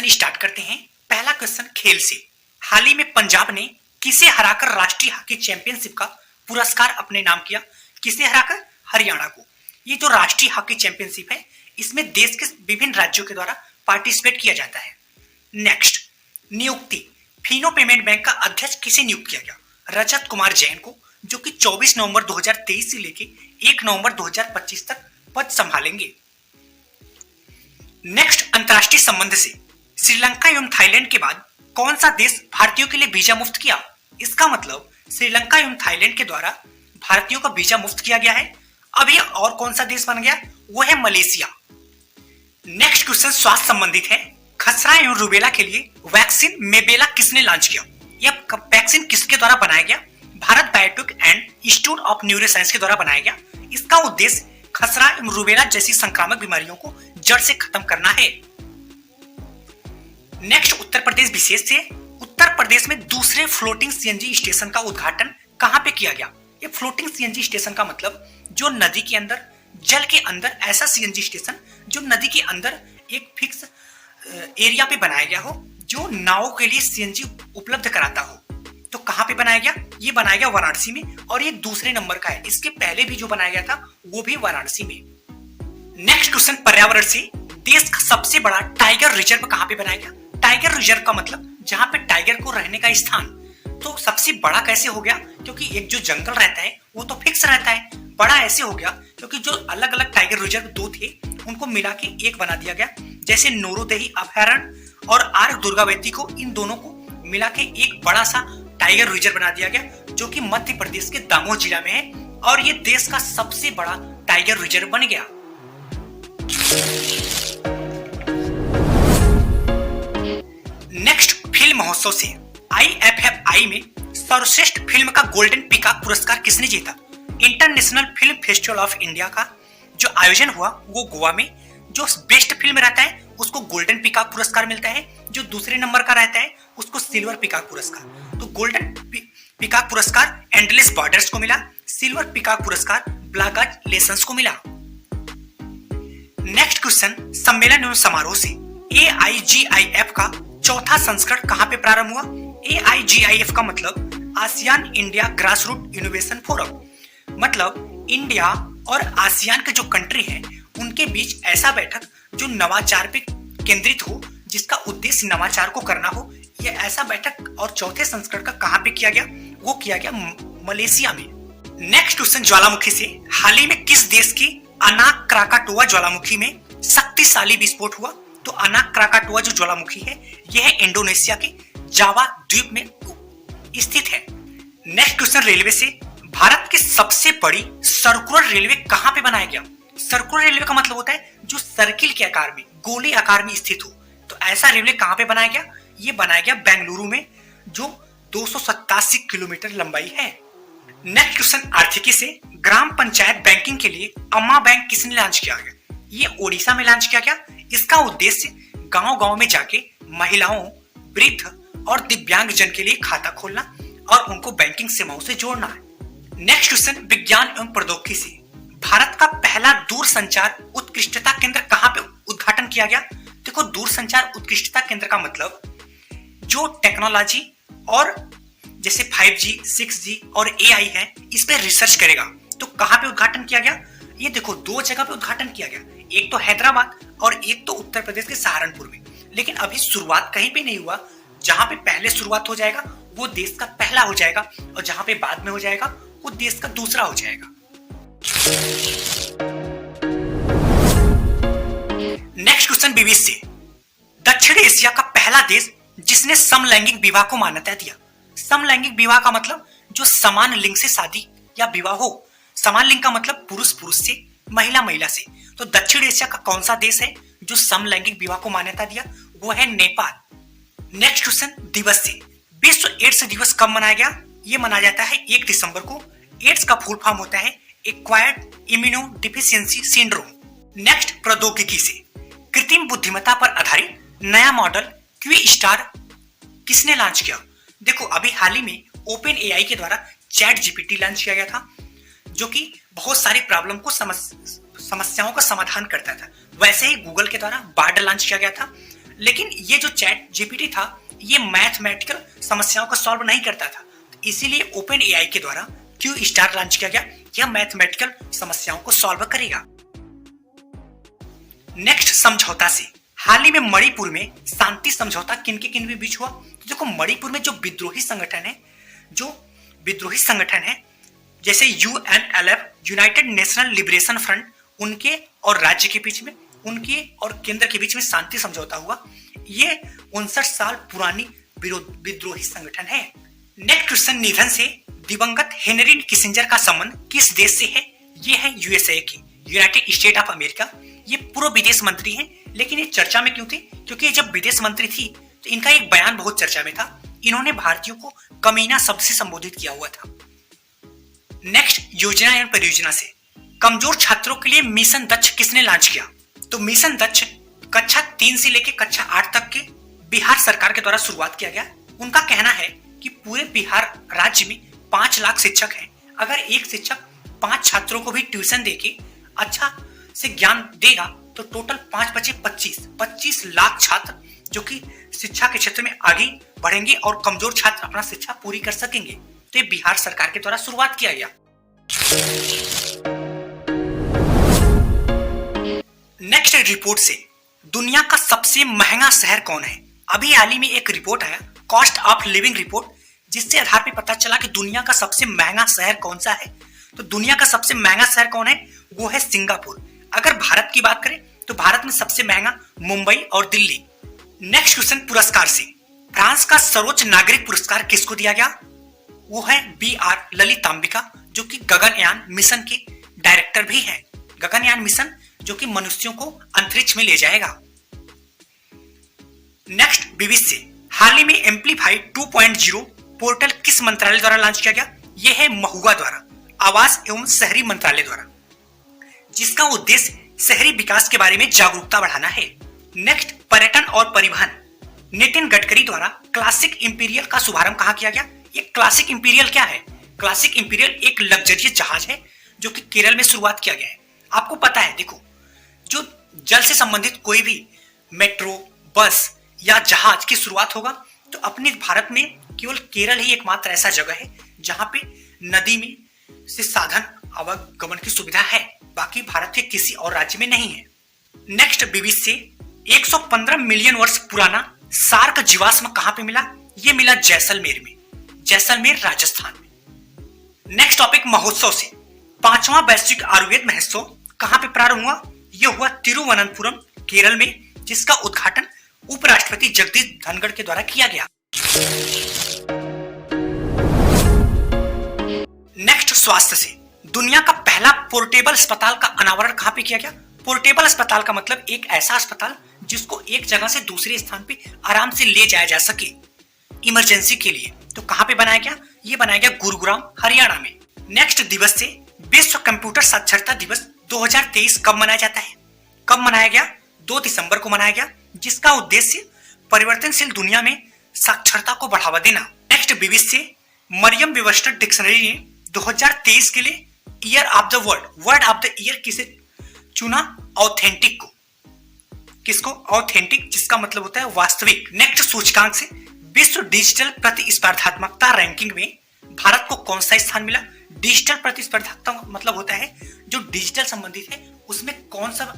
Question start करते हैं। पहला क्वेश्चन खेल से। हाल ही में पंजाब ने किसे हराकर राष्ट्रीय हॉकी चैंपियनशिप का पुरस्कार अपने नाम किया? किसे हराकर? हरियाणा को। ये जो राष्ट्रीय हॉकी चैंपियनशिप है, इसमें देश के विभिन्न राज्यों के द्वारा पार्टिसिपेट किया जाता है। नेक्स्ट, नियुक्ति। फिनो पेमेंट बैंक का अध्यक्ष किसे नियुक्त किया गया? रजत कुमार जैन को, जो कि 24 नवंबर 2023 से लेके 1 नवंबर 2025 तक पद संभालेंगे। नेक्स्ट, अंतर्राष्ट्रीय संबंध से। श्रीलंका एवं थाईलैंड के बाद कौन सा देश भारतीयों के लिए वीजा मुक्त किया? इसका मतलब श्रीलंका एवं थाईलैंड के द्वारा भारतीयों का वीजा मुक्त किया गया है। अब ये और कौन सा देश बन गया? वो है मलेशिया। नेक्स्ट क्वेश्चन स्वास्थ्य संबंधित है। खसरा एवं रूबेला के लिए वैक्सीन मेबेला किसने लॉन्च किया? यह वैक्सीन किसके द्वारा बनाया गया? Bharat biotech and institute of neuroscience के द्वारा बनाया गया। इसका उद्देश्य खसरा एवं रूबेला जैसी संक्रामक बीमारियों को जड़ से खत्म करना है। नेक्स्ट, उत्तर प्रदेश विशेष से। उत्तर प्रदेश में दूसरे फ्लोटिंग सीएनजी स्टेशन का उद्घाटन कहां पे किया गया? ये फ्लोटिंग सीएनजी स्टेशन का मतलब जो नदी के अंदर, जल के अंदर ऐसा सीएनजी स्टेशन जो नदी के अंदर एक फिक्स एरिया पे बनाया गया हो, जो नावों के लिए सीएनजी उपलब्ध कराता हो। तो कहां पे बनाया गया? ये बनाया गया वाराणसी में, और ये दूसरे नंबर का है। इसके पहले भी जो बनाया गया था वो भी वाराणसी में। नेक्स्ट क्वेश्चन पर्यावरण से। देश का सबसे बड़ा टाइगर रिजर्व कहां पे बनाया गया? टाइगर रिजर्व का मतलब जहां पे टाइगर को रहने का स्थान। तो सबसे बड़ा कैसे हो गया? क्योंकि एक जो जंगल रहता है वो तो फिक्स रहता है। बड़ा ऐसे हो गया क्योंकि जो अलग अलग टाइगर रिजर्व दो थे, उनको मिला के एक बना दिया गया। जैसे नोरोदेही अभयारण्य और आर दुर्गावती को, इन दोनों को मिला के एक बड़ा सा टाइगर रिजर्व बना दिया गया, जो कि मध्य प्रदेश के दामोह जिला में है, और ये देश का सबसे बड़ा टाइगर रिजर्व बन गया। नेक्स्ट, फिल्म महोत्सव से। IFFI में सर्वश्रेष्ठ फिल्म का गोल्डन पीकॉक पुरस्कार किसने जीता? International film festival of India का जो आयोजन हुआ वो गोवा में। जो बेस्ट फिल्म रहता है उसको गोल्डन पीकॉक पुरस्कार मिलता है, जो दूसरे नंबर का रहता है उसको सिल्वर पीकॉक पुरस्कार। तो गोल्डन पीकॉक पुरस्कार एंडलेस बॉर्डर्स को मिला, सिल्वर पीकॉक पुरस्कार ब्लैक लेसन्स को मिला। नेक्स्ट क्वेश्चन सम्मेलन एवं समारोह से। AIGIF का चौथा संस्करण कहां पे प्रारंभ हुआ? AIGIF का मतलब ASEAN India grass root innovation forum. मतलब इंडिया और आसियान के जो कंट्री हैं उनके बीच ऐसा बैठक जो नवाचार पे केंद्रित हो, जिसका उद्देश्य नवाचार को करना हो। यह ऐसा बैठक और चौथे संस्करण का कहां पे किया गया? वो किया गया मलेशिया में। नेक्स्ट क्वेश्चन ज्वालामुखी से। हाल ही में किस देश की अनाक क्राकाटोआ ज्वालामुखी में शक्तिशाली विस्फोट हुआ? तो अनाक क्राकाटोआ जो ज्वालामुखी है यह इंडोनेशिया के जावा द्वीप में स्थित है। नेक्स्ट क्वेश्चन रेलवे से। भारत की सबसे बड़ी सर्कुलर रेलवे कहां पे बनाया गया? सर्कुलर रेलवे का मतलब होता है जो सर्किल के आकार में, गोले आकार में स्थित हो। तो ऐसा रेलवे कहां पे बनाया गया? ये बनाया गया बेंगलुरु में, जो 287 किलोमीटर लंबाई है। नेक्स्ट क्वेश्चन आर्थिकी से। ग्राम पंचायत बैंकिंग के लिए अम्मा बैंक किसने लॉन्च किया गया? ये ओडिशा में लॉन्च किया गया। इसका उद्देश्य गांव-गांव में जाके महिलाओं, वृद्ध और दिव्यांग जन के लिए खाता खोलना और उनको बैंकिंग सेवाओं से जोड़ना है। नेक्स्ट क्वेश्चन विज्ञान एवं प्रौद्योगिकी से। भारत का पहला दूरसंचार उत्कृष्टता केंद्र कहां पे उद्घाटन किया गया? देखो, दूरसंचार उत्कृष्टता केंद्र का मतलब जो टेक्नोलॉजी और जैसे 5G, 6G और AI है, इस पे रिसर्च करेगा। तो कहां पे उद्घाटन किया गया? ये देखो, दो जगह पे उद्घाटन किया गया। एक तो हैदराबाद और एक तो उत्तर प्रदेश के सहारनपुर में। लेकिन अभी शुरुआत कहीं पे नहीं हुआ। जहां पे पहले शुरुआत हो जाएगा वो देश का पहला हो जाएगा, और जहां पे बाद में हो जाएगा वो देश का दूसरा हो जाएगा। नेक्स्ट क्वेश्चन विविध से। दक्षिण एशिया का पहला देश जिसने समलैंगिक विवाह को मान्यता दिया। समलैंगिक विवाह का मतलब जो समान लिंग से शादी या विवाह हो। समान लिंग का मतलब पुरुष पुरुष से, महिला महिला से। तो दक्षिण एशिया का कौन सा देश है जो समलैंगिक विवाह को मान्यता दिया? वो है नेपाल। नेक्स्ट क्वेश्चन दिवस से। विश्व एड्स दिवस कब मनाया गया? ये मनाया जाता है 1 दिसंबर को। एड्स का फुल फॉर्म होता है acquired immuno deficiency syndrome. Next प्रौद्योगिकी से। कृत्रिम बुद्धिमत्ता पर आधारित नया मॉडल क्यू स्टार किसने लॉन्च किया? देखो, अभी हाल ही में ओपन AI के द्वारा चैट GPT लॉन्च किया गया था, जो कि बहुत सारी प्रॉब्लम को समस्याओं का समाधान करता था। वैसे ही गूगल के द्वारा बार्ड लॉन्च किया गया था। लेकिन ये जो चैट जीपीटी था ये मैथमेटिकल समस्याओं को सॉल्व नहीं करता था, इसीलिए ओपन एआई के द्वारा क्यू स्टार लॉन्च किया गया। यह मैथमेटिकल समस्याओं को सॉल्व करेगा। नेक्स्ट, समझौता से। हाल ही में मणिपुर में शांति समझौता किन के बीच हुआ? तो देखो, मणिपुर में जो विद्रोही संगठन है जैसे UNLF, United national liberation front, उनके और राज्य के बीच में, उनके और केंद्र के बीच में शांति समझौता हुआ। ये 59 साल पुरानी विद्रोही संगठन है। नेक्स्ट क्वेश्चन, निधन से दिवंगत हेनरी किसिंजर का संबंध किस देश से है? ये है यूएसए की, यूनाइटेड स्टेट ऑफ अमेरिका। ये पूर्व विदेश मंत्री हैं, लेकिन ये चर्चा में क्यों थे? क्योंकि जब विदेश मंत्री थी तो इनका एक बयान बहुत चर्चा में था। इन्होंने भारतीयों को कमीना शब्द से संबोधित किया हुआ था। नेक्स्ट, योजना एवं परियोजना से। कमजोर छात्रों के लिए मिशन दक्ष किसने लॉन्च किया? तो मिशन दक्ष कक्षा 3 से लेकर कक्षा 8 तक के बिहार सरकार के द्वारा शुरुआत किया गया। उनका कहना है कि पूरे बिहार राज्य में 5 लाख शिक्षक हैं। अगर एक शिक्षक 5 छात्रों को भी ट्यूशन देके अच्छा से ज्ञान देगा तो टोटल 5 बचे 25 लाख छात्र जो कि शिक्षा के क्षेत्र में आगे बढ़ेंगे और कमजोर छात्र अपना शिक्षा पूरी कर सकेंगे। तो ये बिहार सरकार के द्वारा शुरुआत किया गया। नेक्स्ट रिपोर्ट से, दुनिया का सबसे महंगा शहर कौन है? अभी हाल ही में एक रिपोर्ट आया, कॉस्ट ऑफ लिविंग रिपोर्ट, जिससे आधार पे पता चला कि दुनिया का सबसे महंगा शहर कौन सा है। तो दुनिया का सबसे महंगा शहर कौन है? वो है सिंगापुर। अगर भारत की बात करें तो भारत में सबसे महंगा मुंबई और दिल्ली। नेक्स्ट क्वेश्चन, पुरस्कार से। फ्रांस का सर्वोच्च नागरिक पुरस्कार किसको दिया गया? वो है BR ललितांबिका, जो कि गगनयान मिशन के डायरेक्टर भी हैं। गगनयान मिशन जो कि मनुष्यों को अंतरिक्ष में ले जाएगा। नेक्स्ट, विविध से। हाल ही में एम्पलीफाई 2.0 पोर्टल किस मंत्रालय द्वारा लॉन्च किया गया? यह है महुआ द्वारा, आवास एवं शहरी मंत्रालय द्वारा, जिसका उद्देश्य शहरी विकास के बारे में जागरूकता बढ़ाना है। नेक्स्ट, पर्यटन और परिवहन। नितिन गडकरी द्वारा क्लासिक इंपीरियल का शुभारंभ कहां किया गया? ये क्लासिक इंपीरियल क्या है? क्लासिक इंपीरियल एक लग्जरियस जहाज है जो कि केरल में शुरुआत किया गया है। आपको पता है, देखो, जो जल से संबंधित कोई भी मेट्रो, बस या जहाज की शुरुआत होगा तो अपने भारत में केवल केरल ही एकमात्र ऐसा जगह है जहां पे नदी में से साधन आवागमन की सुविधा है। बाकी भारत के किसी और राज्य में नहीं है। नेक्स्ट, विविध से। 115 मिलियन वर्ष पुराना सार्क जीवाश्म कहां पे मिला? ये मिला जैसलमेर में, जैसलमेर राजस्थान में। नेक्स्ट टॉपिक, महोत्सव से। 5वां वैश्विक आयुर्वेद महोत्सव कहां पे प्रारंभ हुआ? यह हुआ तिरुवनंतपुरम, केरल में, जिसका उद्घाटन उपराष्ट्रपति जगदीप धनखड़ के द्वारा किया गया। नेक्स्ट, स्वास्थ्य से। दुनिया का पहला पोर्टेबल अस्पताल का अनावरण कहां पे किया गया? पोर्टेबल अस्पताल का मतलब एक ऐसा अस्पताल जिसको एक जगह से दूसरे स्थान पे आराम से ले जाया जा सके इमरजेंसी के लिए। तो कहां पे बनाया गया? ये बनाया गया गुरुग्राम, हरियाणा में। नेक्स्ट, दिवस से। विश्व कंप्यूटर साक्षरता दिवस 2023 कब मनाया जाता है? कब मनाया गया? 2 दिसंबर को मनाया गया, जिसका उद्देश्य परिवर्तनशील दुनिया में साक्षरता को बढ़ावा देना। नेक्स्ट, विविध से। मरियम वेबस्टर डिक्शनरी ने 2023 के लिए year of the word of the year किसे चुना? ऑथेंटिक को। किसको? ऑथेंटिक, जिसका मतलब होता है वास्तविक। नेक्स्ट, सूचकांक से। विश्व डिजिटल प्रतिस्पर्धात्मकता रैंकिंग में भारत को कौन सा स्थान मिला? डिजिटल प्रतिस्पर्धात्मकता मतलब होता है जो डिजिटल संबंधित है उसमें कौन सा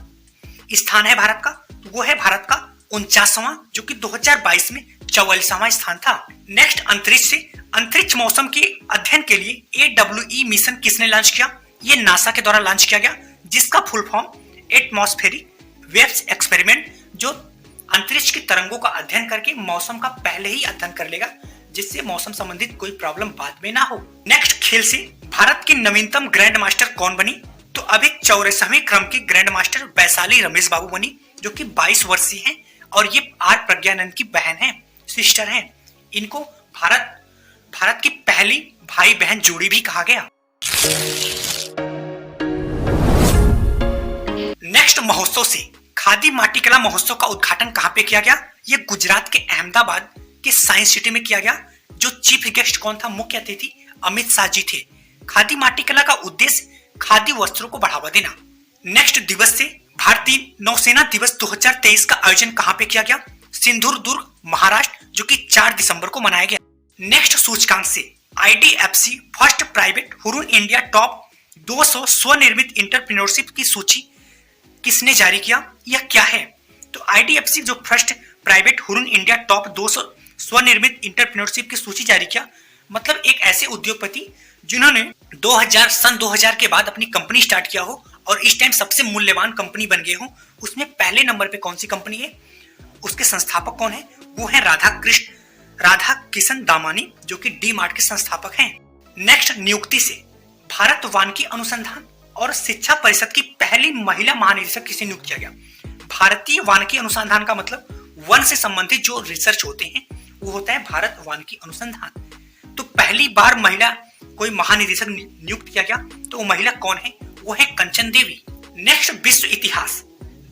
स्थान है भारत का? वो है भारत का 49वां, जो कि 2022 में 44वां स्थान था। नेक्स्ट, अंतरिक्ष से। अंतरिक्ष मौसम के अध्ययन के लिए AWE मिशन किसने लॉन्च किया? ये नासा के द्वारा लॉन्च किया गया, जिसका full form atmospheric waves experiment, जो अंतरिक्ष की तरंगों का अध्ययन करके मौसम का पहले ही अध्ययन कर लेगा, जिससे मौसम संबंधित कोई प्रॉब्लम बाद में ना हो। नेक्स्ट, खेल से। भारत की नवीनतम ग्रैंड मास्टर कौन बनी? तो अभी 84वें क्रम की ग्रैंड मास्टर वैशाली रमेश बाबू बनी, जो कि 22 वर्षीय हैं और ये आर प्रज्ञानंद की बहन है, सिस्टर हैं। इनको भारत की पहली भाई बहन जोड़ी भी कहा गया। नेक्स्ट, महोत्सव से। खादी माटी कला महोत्सव का उद्घाटन कहां पे किया गया? ये गुजरात के अहमदाबाद के साइंस सिटी में किया गया। जो चीफ गेस्ट कौन था? मुख्य अतिथि अमित शाह जी थे। खादी माटी कला का उद्देश्य खादी वस्त्रों को बढ़ावा देना। नेक्स्ट, दिवस से। भारतीय नौसेना दिवस 2023 का आयोजन कहां पे किया गया? सिंधुदुर्ग दुर्ग महाराष्ट्र, जो कि 4 दिसंबर को मनाया गया। नेक्स्ट सूचकांक से IDFC first private Hurun India top 200 स्वनिर्मित इंटरप्रेन्योरशिप की सूची किसने जारी किया, यह क्या है? तो IDFC जो first private Hurun India top 200 स्वनिर्मित इंटरप्रेन्योरशिप की सूची जारी किया, मतलब एक ऐसे उद्योगपति जिन्होंने 2000 2000 के बाद अपनी कंपनी स्टार्ट किया हो और इस टाइम सबसे मूल्यवान कंपनी बन गए हो, उसमें पहले नंबर पे कौन सी कंपनी है, उसके संस्थापक कौन है? वो है राधा किशन दामानी, जो कि डी मार्ट के संस्थापक हैं। नेक्स्ट, नियुक्ति से भारत वानिकी अनुसंधान और शिक्षा परिषद की पहली महिला महानिदेशक किसे नियुक्त किया गया? भारतीय वानिकी अनुसंधान का मतलब वन से संबंधित जो रिसर्च होते हैं वो होता है भारत वानिकी अनुसंधान। तो पहली बार महिला कोई महानिदेशक नियुक्त किया गया, तो वो महिला कौन है? वो है कंचन देवी। नेक्स्ट, विश्व इतिहास।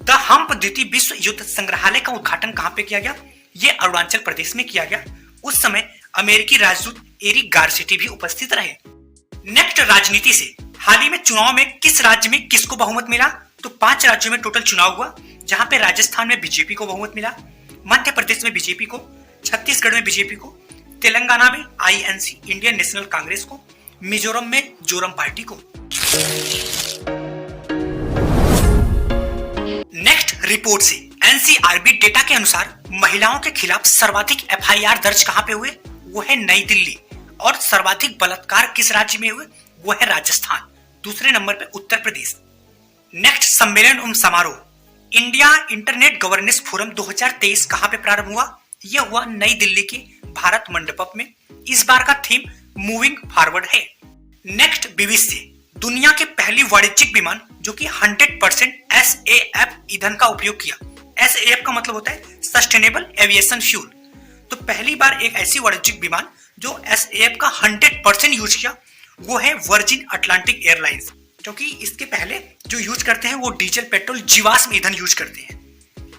द हम्प द्वितीय विश्व युद्ध संग्रहालय का उद्घाटन कहां पे किया गया? ये अरुणाचल प्रदेश में किया गया। उस समय अमेरिकी राजदूत एरिक गारसेटी भी उपस्थित रहे। नेक्स्ट, राजनीति से हाल ही में चुनाव में किस राज्य में किसको बहुमत मिला? तो 5 राज्यों में टोटल चुनाव हुआ, जहां पे राजस्थान में बीजेपी को बहुमत मिला, मध्य प्रदेश में बीजेपी को, छत्तीसगढ़ में बीजेपी को, तेलंगाना में INC इंडियन नेशनल कांग्रेस को, मिजोरम में जोरम पार्टी को। नेक्स्ट, रिपोर्ट से NCRB डेटा के अनुसार महिलाओं के खिलाफ सर्वाधिक FIR दर्ज कहां पे हुए? वो है नई दिल्ली। और सर्वाधिक बलात्कार किस राज्य में हुए? वो है राजस्थान। दूसरे नंबर पे उत्तर प्रदेश। नेक्स्ट, सम्मेलन एवं समारोह। इंडिया इंटरनेट गवर्नेंस फोरम 2023 कहां पे प्रारंभ हुआ? यह हुआ नई दिल्ली के भारत मंडपम में। इस बार का थीम मूविंग फॉरवर्ड है। नेक्स्ट, बीविस से दुनिया के पहली वाणिज्यिक विमान जो कि 100% SAF ईंधन का उपयोग किया। SAF का मतलब होता है सस्टेनेबल एविएशन फ्यूल। तो पहली बार एक ऐसी वाणिज्यिक विमान जो SAF का 100% यूज किया, वो है वर्जिन अटलांटिक एयरलाइंस, क्योंकि इसके पहले जो यूज करते हैं वो डीजल पेट्रोल जीवाश्म ईंधन यूज करते हैं।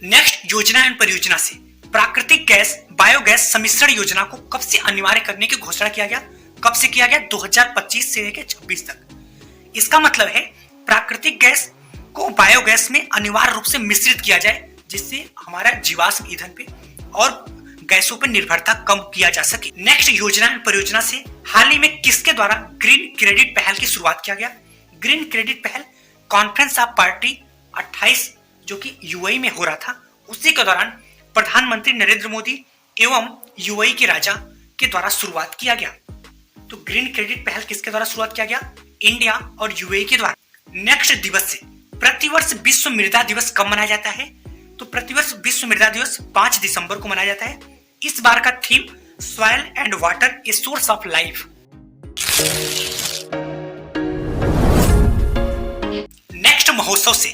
नेक्स्ट, योजना एवं परियोजना से प्राकृतिक गैस बायोगैस सम्मिश्रण योजना को कब से अनिवार्य करने की घोषणा किया गया? कब से किया गया? 2025 से लेकर 26 तक। इसका मतलब है प्राकृतिक गैस को बायोगैस में अनिवार्य रूप से मिश्रित किया जाए, जिससे हमारा जीवाश्म ईंधन पे और गैसों पर निर्भरता कम किया जा सके। नेक्स्ट, योजना एवं परियोजना से हाल ही में किसके द्वारा ग्रीन क्रेडिट पहल की शुरुआत किया गया? ग्रीन क्रेडिट पहल कॉन्फ्रेंस ऑफ पार्टी 28 जो कि UAE में हो रहा था, उसी के दौरान प्रधानमंत्री नरेंद्र मोदी एवं UAE के राजा के द्वारा शुरुआत किया गया। तो ग्रीन क्रेडिट पहल किसके द्वारा शुरुआत किया गया? इंडिया और UAE के द्वारा। नेक्स्ट, दिवस से प्रतिवर्ष विश्व मृदा दिवस कब मनाया जाता है? तो प्रतिवर्ष विश्व मृदा दिवस 5 दिसंबर को मनाया जाता है। इस बार का theme soil and water a source of life. Next, महोत्सव से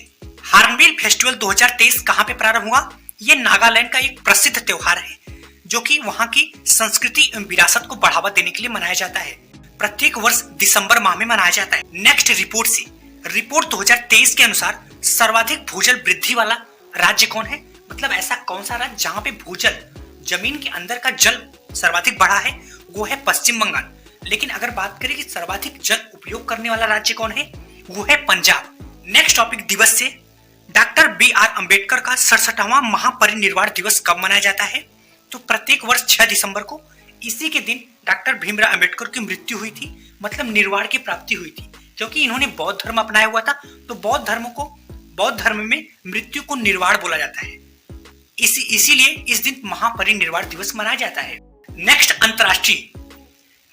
हार्नबिल फेस्टिवल 2023 कहां पे प्रारंभ हुआ? ये नागालैंड का एक प्रसिद्ध त्योहार है, जो कि वहां की संस्कृति एवं विरासत को बढ़ावा देने के लिए मनाया जाता है। प्रत्येक वर्ष दिसंबर माह में मनाया जाता है। नेक्स्ट, रिपोर्ट से रिपोर्ट 2023 के अनुसार सर्वाधिक भूजल वृद्धि वाला राज्य कौन है? मतलब ऐसा कौन सा राज्य जहां पे भूजल जमीन के अंदर का जल सर्वाधिक बढ़ा है? वो है पश्चिम बंगाल। लेकिन अगर बात करें कि सर्वाधिक जल उपयोग करने वाला राज्य कौन है, वो है पंजाब। नेक्स्ट टॉपिक, दिवस से डॉक्टर BR अंबेडकर का 67वां महापरिनिर्वाण दिवस कब मनाया जाता है? तो प्रत्येक वर्ष 6 दिसंबर को। इसी के दिन डॉक्टर भीमराव अंबेडकर की मृत्यु हुई थी, मतलब निर्वाण की प्राप्ति हुई थी, क्योंकि इन्होंने बौद्ध धर्म अपनाया हुआ था। तो बौद्ध धर्म में मृत्यु को निर्वाण बोला जाता है, इसीलिए इस दिन महापरिनिर्वाण दिवस मनाया जाता है। नेक्स्ट, अंतरराष्ट्रीय।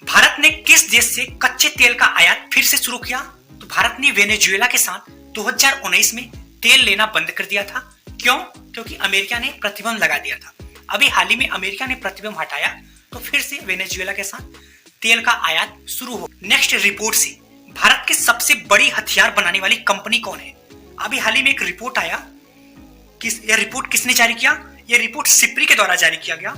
भारत ने किस देश से कच्चे तेल का आयात फिर से शुरू किया? तो भारत ने वेनेजुएला के साथ 2019 में तेल लेना बंद कर दिया था। क्यों? क्योंकि अमेरिका ने प्रतिबंध लगा दिया था। अभी हाल ही में अमेरिका ने प्रतिबंध हटाया, तो फिर से वेनेजुएला के साथ तेल का आयात शुरू हो। नेक्स्ट, रिपोर्ट से भारत की सबसे बड़ी हथियार बनाने वाली कंपनी कौन है? अभी हाल ही में एक रिपोर्ट आया। यह रिपोर्ट किसने जारी किया? यह रिपोर्ट सिप्री के द्वारा जारी किया गया,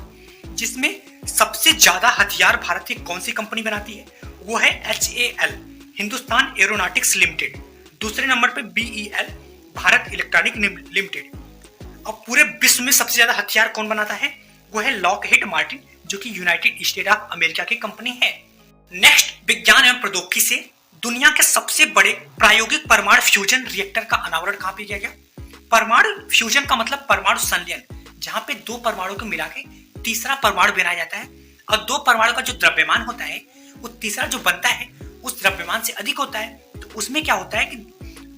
जिसमें सबसे ज्यादा हथियार भारत की कौन सी कंपनी बनाती है? वो है HAL हिंदुस्तान एरोनॉटिक्स लिमिटेड। दूसरे नंबर पे BEL भारत इलेक्ट्रॉनिक लिमिटेड। और पूरे विश्व में सबसे ज्यादा हथियार कौन बनाता है? वो है लॉकहीड मार्टिन, जो कि यूनाइटेड स्टेट ऑफ अमेरिका की कंपनी है। नेक्स्ट, विज्ञान एवं प्रौद्योगिकी से दुनिया के सबसे बड़े प्रायोगिक परमाणु फ्यूजन रिएक्टर का अनावरण कहां पे किया गया? परमाणु फ्यूजन का मतलब परमाणु संलयन, जहाँ पे 2 परमाणु को मिला के तीसरा परमाणु बनाया जाता है, और 2 परमाणु का जो द्रव्यमान होता है वो तीसरा जो बनता है उस द्रव्यमान से अधिक होता है। तो उसमें क्या होता है कि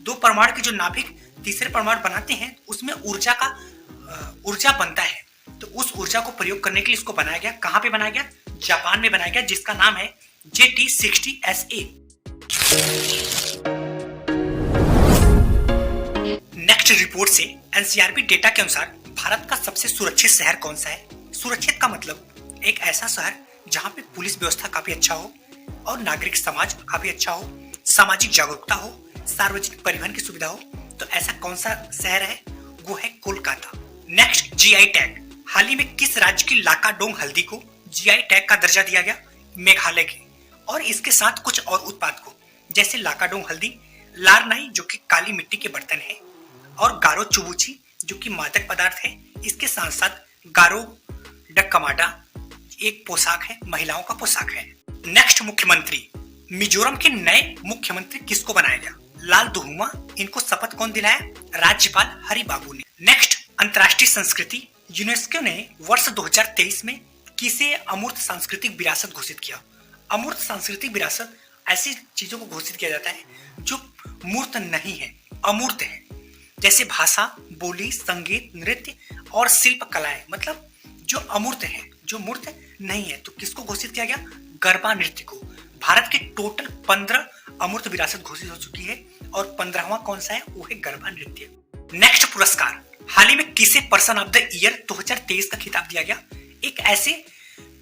2 परमाणु के जो नाभिक तीसरे परमाणु बनाते हैं उसमें ऊर्जा बनता है। तो उस ऊर्जा को प्रयोग करने के लिए इसको बनाया गया। कहाँ पे बनाया गया? जापान में बनाया गया, जिसका नाम है JT60SA। नेक्स्ट रिपोर्ट से एनसीआरबी डेटा के अनुसार भारत का सबसे सुरक्षित शहर कौन सा है? सुरक्षित का मतलब एक ऐसा शहर जहाँ पे पुलिस व्यवस्था काफी अच्छा हो और नागरिक समाज काफी अच्छा हो, सामाजिक जागरूकता हो, सार्वजनिक परिवहन की सुविधा हो। तो ऐसा कौन सा शहर है? वो है कोलकाता। Next, GI tag. हाल ही में किस राज्य की लाकाडोंग हल्दी को जीआई टैग का दर्जा दिया गया? मेघालय के। और इसके साथ कुछ और उत्पाद को, जैसे लाकाडोंग हल्दी, लारनाई जो कि काली मिट्टी के बर्तन है, और गारो चुबुची जो कि मादक पदार्थ है। इसके साथ साथ गारो डक्कमाडा एक पोशाक है, महिलाओं का पोशाक है। नेक्स्ट, मुख्यमंत्री। मिजोरम के नए मुख्यमंत्री किसको बनाया गया? लाल दुहुमा। इनको शपथ कौन दिलाया? राज्यपाल हरिबाबू ने। नेक्स्ट, अंतर्राष्ट्रीय संस्कृति। यूनेस्को ने वर्ष 2023 में किसे अमूर्त सांस्कृतिक विरासत घोषित किया? अमूर्त सांस्कृतिक विरासत ऐसी चीजों को घोषित किया जाता है जो मूर्त नहीं है, अमूर्त है। जैसे भाषा, बोली, संगीत, नृत्य और शिल्प कलाएं, मतलब जो अमूर्त है, जो मूर्त नहीं है। तो किसको घोषित किया गया? गरबा नृत्य को। भारत के टोटल 15 अमूर्त विरासत घोषित हो चुकी है और 15वां कौन सा है? वो है गरबा नृत्य। नेक्स्ट, पुरस्कार। हाल ही में किसे पर्सन ऑफ द ईयर 2023 का खिताब दिया गया? एक ऐसे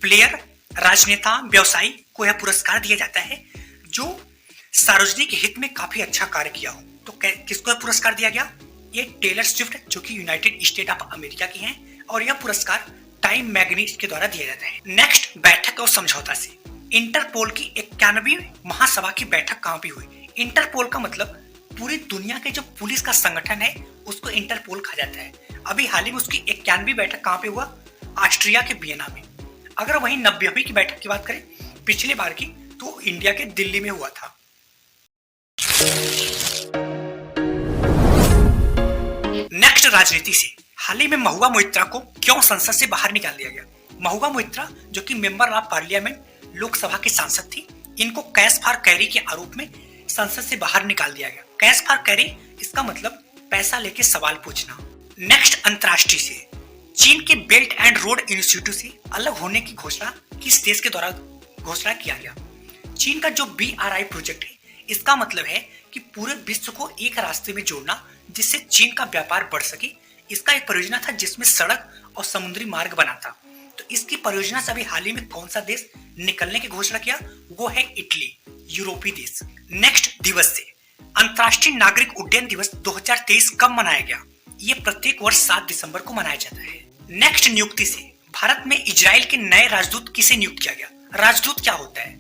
प्लेयर, राजनेता, व्यवसायी को यह पुरस्कार दिया जाता है जो सार्वजनिक हित में काफी अच्छा कार्य किया हो। तो किसको यह पुरस्कार दिया गया? ये टेलर स्विफ्ट जो कि यूनाइटेड स्टेट ऑफ अमेरिका की हैं, और यह पुरस्कार टाइम मैगजीन के द्वारा दिया जाता है। नेक्स्ट, बैठक और समझौता से। इंटरपोल की 91वीं महासभा की बैठक कहाँ पे हुई? इंटरपोल का मतलब पूरी दुनिया के जो पुलिस का संगठन है उसको इंटरपोल कहा जाता है। अभी हाल ही में उसकी 91वीं बैठक कहाँ पे हुआ? ऑस्ट्रिया के वियना में। अगर वहीं 90वीं की बैठक की बात करें पिछले बार की, तो इंडिया के दिल्ली में हुआ था। नेक्स्ट, राजनीति से। हाल ही में महुआ मोइत्रा को क्यों संसद से बाहर निकाल दिया गया? महुआ मोइत्रा जो कि मेंबर ऑफ पार्लियामेंट लोकसभा की सांसद थी, इनको कैश फॉर कैरी के आरोप में संसद से बाहर निकाल दिया गया। कैश फॉर कैरी इसका मतलब पैसा लेके सवाल पूछना। नेक्स्ट, अंतर्राष्ट्रीय से। चीन के बेल्ट एंड रोड इंस्टीट्यूट से अलग होने की घोषणा किस देश के द्वारा घोषणा किया गया? चीन का जो BRI प्रोजेक्ट है, इसका मतलब है कि पूरे विश्व को एक रास्ते में जोड़ना जिससे चीन का व्यापार बढ़ सके। इसका एक परियोजना था जिसमें सड़क और समुद्री मार्ग बना था। तो इसकी परियोजना से अभी हाल ही में कौन सा देश निकलने की घोषणा किया? वो है इटली, यूरोपीय देश। नेक्स्ट, दिवस से। अंतर्राष्ट्रीय नागरिक उड्डयन दिवस 2023 कब मनाया गया? ये प्रत्येक वर्ष 7 दिसंबर को मनाया जाता है। नेक्स्ट, नियुक्ति से। भारत में इजराइल के नए राजदूत किसे नियुक्त किया गया? राजदूत क्या होता है?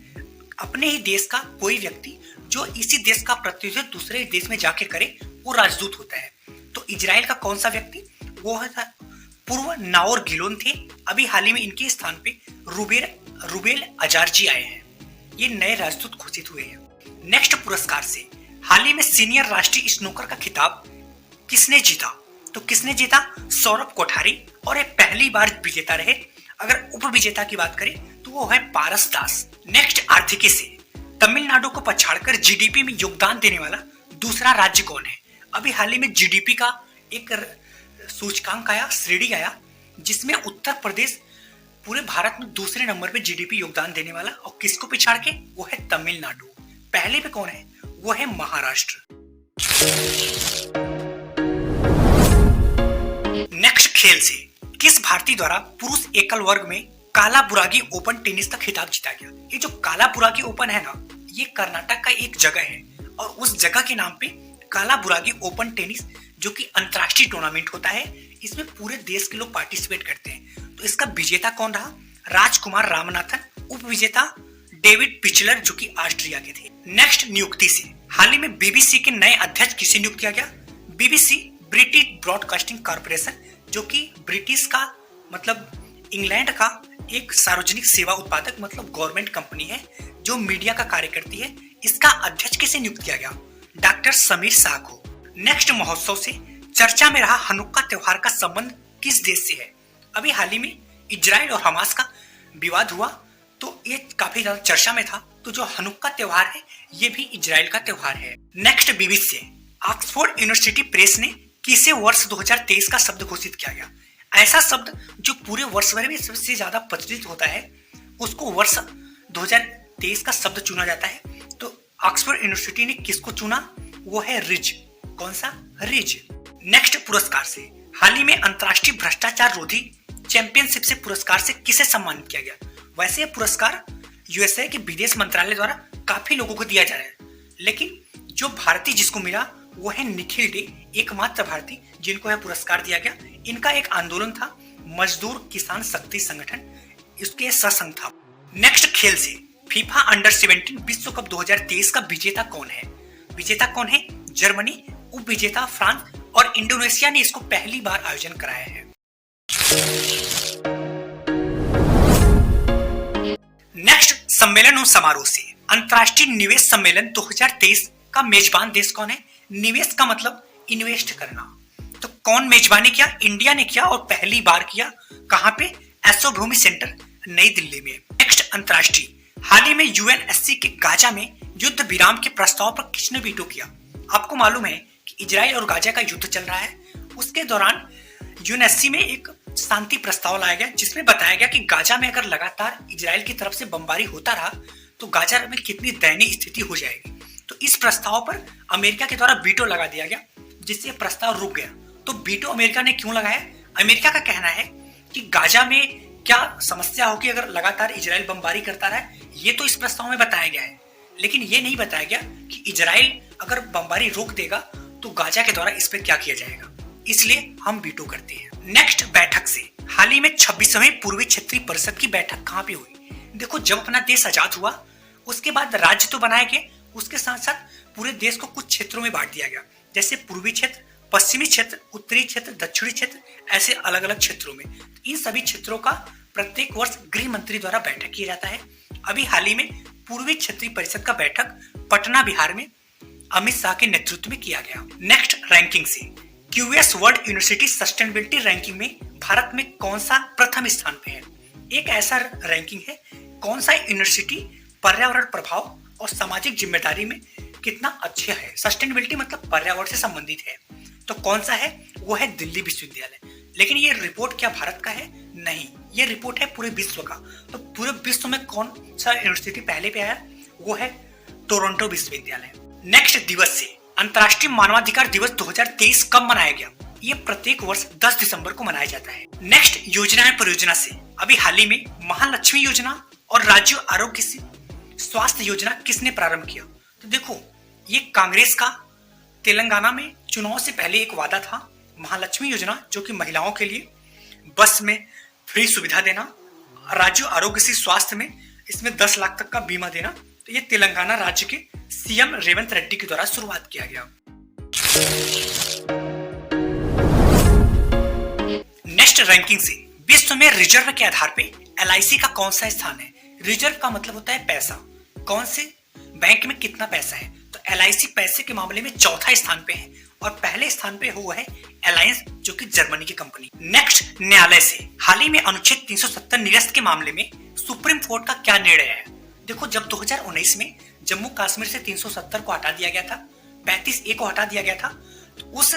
अपने ही देश का कोई व्यक्ति जो इसी देश का प्रतिनिधित्व दूसरे देश में जाके करे, वो राजदूत होता है। तो इजराइल का कौन सा व्यक्ति? वो है पूर्व नाओर गिलोन थे। अभी हाल ही में इनके स्थान पे रूबेल अजारजी आए हैं। ये नए राजदूत घोषित हुए हैं। नेक्स्ट, पुरस्कार से। हाल ही में सीनियर राष्ट्रीय स्नूकर का खिताब किसने जीता? तो किसने जीता? सौरभ कोठारी, और ये पहली बार विजेता रहे। अगर उप विजेता की बात करें तो वो है पारस दास। नेक्स्ट, आर्थिकी से। तमिलनाडु को पछाड़कर जीडीपी में योगदान देने वाला दूसरा राज्य कौन है? अभी हाल ही में जीडीपी का एक सूचकांक आया, श्रेणी आया, जिसमें उत्तर प्रदेश पूरे भारत में दूसरे नंबर पे जीडीपी योगदान देने वाला, और किसको पिछाड़ के? वो है तमिलनाडु। पहले पे कौन है? वो है महाराष्ट्र। नेक्स्ट, खेल से। किस भारतीय द्वारा पुरुष एकल वर्ग में कालाबुरागी ओपन टेनिस का खिताब जीता गया? ये जो कालाबुरागी ओपन है ना, ये कर्नाटक का एक जगह है, और उस जगह के नाम पे कालाबुरागी ओपन टेनिस जो कि अंतर्राष्ट्रीय टूर्नामेंट होता है, इसमें पूरे देश के लोग पार्टिसिपेट करते हैं। तो इसका विजेता कौन रहा? राजकुमार रामनाथन। उप विजेता डेविड पिचलर जो कि ऑस्ट्रिया के थे। नेक्स्ट, नियुक्ति से। हाल ही में बीबीसी के नए अध्यक्ष किसे नियुक्त किया गया? बीबीसी ब्रिटिश ब्रॉडकास्टिंग कॉर्पोरेशन, जो कि ब्रिटिश का मतलब इंग्लैंड का एक सार्वजनिक सेवा उत्पादक मतलब गवर्नमेंट कंपनी है जो मीडिया का कार्य करती है। इसका अध्यक्ष किसे नियुक्त किया गया? डॉक्टर समीर शाह को। नेक्स्ट, महोत्सव से। चर्चा में रहा हनुक्का त्योहार का संबंध किस देश से है। अभी हाल ही में इजराइल और हमास का विवाद हुआ तो ये काफी ज्यादा चर्चा में था। तो जो हनुक्का त्योहार है ये भी इजराइल का त्योहार है। नेक्स्ट बीबीसी से ऑक्सफोर्ड यूनिवर्सिटी प्रेस ने किसे वर्ष 2023 का शब्द घोषित किया गया। ऐसा शब्द जो पूरे वर्ष भर में सबसे ज्यादा प्रचलित होता है उसको वर्ष 2023 का शब्द चुना जाता है। तो ऑक्सफोर्ड यूनिवर्सिटी ने किसको चुना, वो है रिज। कौन सा, रिज। नेक्स्ट पुरस्कार से हाल ही में अंतर्राष्ट्रीय भ्रष्टाचार रोधी चैंपियनशिप से पुरस्कार से किसे सम्मानित किया गया। वैसे यह पुरस्कार यूएसए के विदेश मंत्रालय द्वारा काफी लोगों को दिया जा रहा है, लेकिन जो भारतीय जिसको मिला वो है निखिल डे, एकमात्र भारतीय जिनको यह पुरस्कार दिया गया। इनका एक आंदोलन था मजदूर किसान शक्ति संगठन, इसके ससंग था। नेक्स्ट खेल से फीफा अंडर 17 विश्व कप 2023 का विजेता कौन है। विजेता कौन है, जर्मनी। उप विजेता फ्रांस और इंडोनेशिया ने इसको पहली बार आयोजन कराया है। नेक्स्ट सम्मेलन और समारोह से अंतर्राष्ट्रीय निवेश सम्मेलन 2023 का मेजबान देश कौन है। निवेश का मतलब इन्वेस्ट करना, तो कौन मेजबानी किया, इंडिया ने किया और पहली बार किया। कहां पे, एसो भूमि सेंटर नई दिल्ली में। नेक्स्ट अंतर्राष्ट्रीय, हाल ही में यूएनएससी के गाजा में युद्ध विराम के प्रस्ताव पर किसने वीटो किया। आपको मालूम है कि इजराइल और गाजा का युद्ध चल रहा है, उसके दौरान यूएनएससी में एक शांति प्रस्ताव लाया गया जिसमें बताया गया कि गाजा में अगर लगातार इजराइल की तरफ से बमबारी होता रहा तो गाजा में कितनी दयनीय स्थिति हो जाएगी। तो इस प्रस्ताव पर अमेरिका के द्वारा वीटो लगा दिया गया जिससे प्रस्ताव रुक गया। तो वीटो अमेरिका ने क्यों लगाया, अमेरिका का कहना है कि गाजा में क्या समस्या होगी अगर लगातार इजराइल बमबारी करता रहे, ये तो इस प्रस्ताव में बताया गया है, लेकिन ये नहीं बताया गया कि इजराइल अगर बमबारी रोक देगा तो गाजा के द्वारा इस पर क्या किया जाएगा, इसलिए हम वीटो करते हैं। नेक्स्ट बैठक से हाल ही में 26वीं पूर्वी क्षेत्रीय परिषद की बैठक कहां पे हुई। देखो, जब अपना देश आजाद हुआ उसके बाद राज्य तो बनाए गए, उसके साथ साथ पूरे देश को कुछ क्षेत्रों में बांट दिया गया, जैसे पूर्वी क्षेत्र, पश्चिमी क्षेत्र, उत्तरी क्षेत्र, दक्षिणी क्षेत्र, ऐसे अलग अलग क्षेत्रों में। इन सभी क्षेत्रों का प्रत्येक वर्ष गृह मंत्री द्वारा बैठक किया जाता है। अभी हाल ही में पूर्वी क्षेत्रीय परिषद का बैठक पटना बिहार में अमित शाह के नेतृत्व में किया गया। नेक्स्ट रैंकिंग से QS world university sustainability ranking में भारत में कौन सा प्रथम स्थान पे है। एक ऐसा रैंकिंग है कौन सा यूनिवर्सिटी पर्यावरण प्रभाव और सामाजिक जिम्मेदारी में कितना अच्छा है। सस्टेनेबिलिटी मतलब पर्यावरण से संबंधित है, तो कौन सा है, वो है दिल्ली विश्वविद्यालय। लेकिन ये रिपोर्ट क्या भारत का है, नहीं, ये रिपोर्ट है पूरे विश्व का। तो पूरे विश्व में कौन सा यूनिवर्सिटी पहले पे आया, वो है टोरंटो विश्वविद्यालय। नेक्स्ट दिवस से अंतर्राष्ट्रीय मानवाधिकार दिवस 2023 कब मनाया गया। ये प्रत्येक वर्ष 10 दिसंबर को मनाया जाता है। नेक्स्ट योजनाएं परियोजना से अभी हाल ही में महालक्ष्मी योजना और राज्य आरोग्य स्वास्थ्य योजना किसने प्रारंभ किया। तो देखो, ये कांग्रेस का तेलंगाना में चुनाव से पहले एक वादा था। महालक्ष्मी योजना जो कि महिलाओं के लिए बस में फ्री सुविधा देना, राज्य आरोग्य स्वास्थ्य में इसमें 10 लाख तक का बीमा देना, तो ये तेलंगाना राज्य के सीएम रेवंत रेड्डी के द्वारा शुरुआत किया गया। नेक्स्ट रैंकिंग से विश्व में रिजर्व के आधार पे एलआईसी का कौन सा स्थान है। रिजर्व का मतलब होता है पैसा, कौन से बैंक में कितना पैसा है। तो एलआईसी पैसे के मामले में चौथा स्थान पे है और पहले स्थान पे हुआ है अलायंस जो कि जर्मनी की कंपनी। नेक्स्ट न्यायालय से हाल ही में अनुच्छेद 370 निरस्त के मामले में सुप्रीम कोर्ट का क्या निर्णय है। देखो, जब 2019 में जम्मू कश्मीर से 370 को हटा दिया गया था, 35A को हटा दिया गया था, तो उस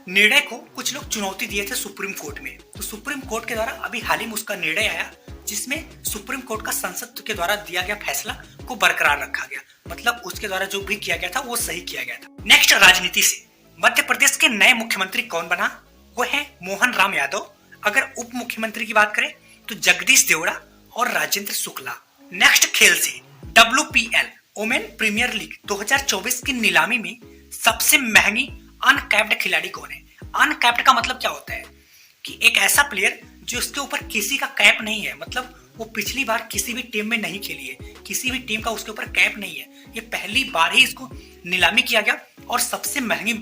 निर्णय को कुछ लोग चुनौती दिए थे सुप्रीम कोर्ट में। तो सुप्रीम कोर्ट के द्वारा अभी हाल ही में उसका निर्णय आया जिसमें सुप्रीम कोर्ट का संसद के द्वारा दिया गया फैसला को बरकरार रखा गया, मतलब उसके द्वारा जो भी किया गया था वो सही किया गया था। नेक्स्ट राजनीति से मध्य प्रदेश के नए मुख्यमंत्री कौन बना, वो है मोहन राम यादव। अगर उप मुख्यमंत्री की बात करें तो जगदीश देवड़ा और राजेंद्र शुक्ला। नेक्स्ट खेल से WPL वुमेन प्रीमियर लीग 2024 की नीलामी में सबसे महंगी अनकैप्ड खिलाड़ी कौन है। अनकैप्ड का मतलब क्या होता है कि एक ऐसा प्लेयर जो उसके ऊपर किसी का कैप नहीं है, मतलब वो पिछली बार किसी भी टीम में नहीं खेली है, किसी भी टीम का उसके ऊपर कैप नहीं है, ये पहली बार ही इसको नीलामी किया गया और सबसे महंगी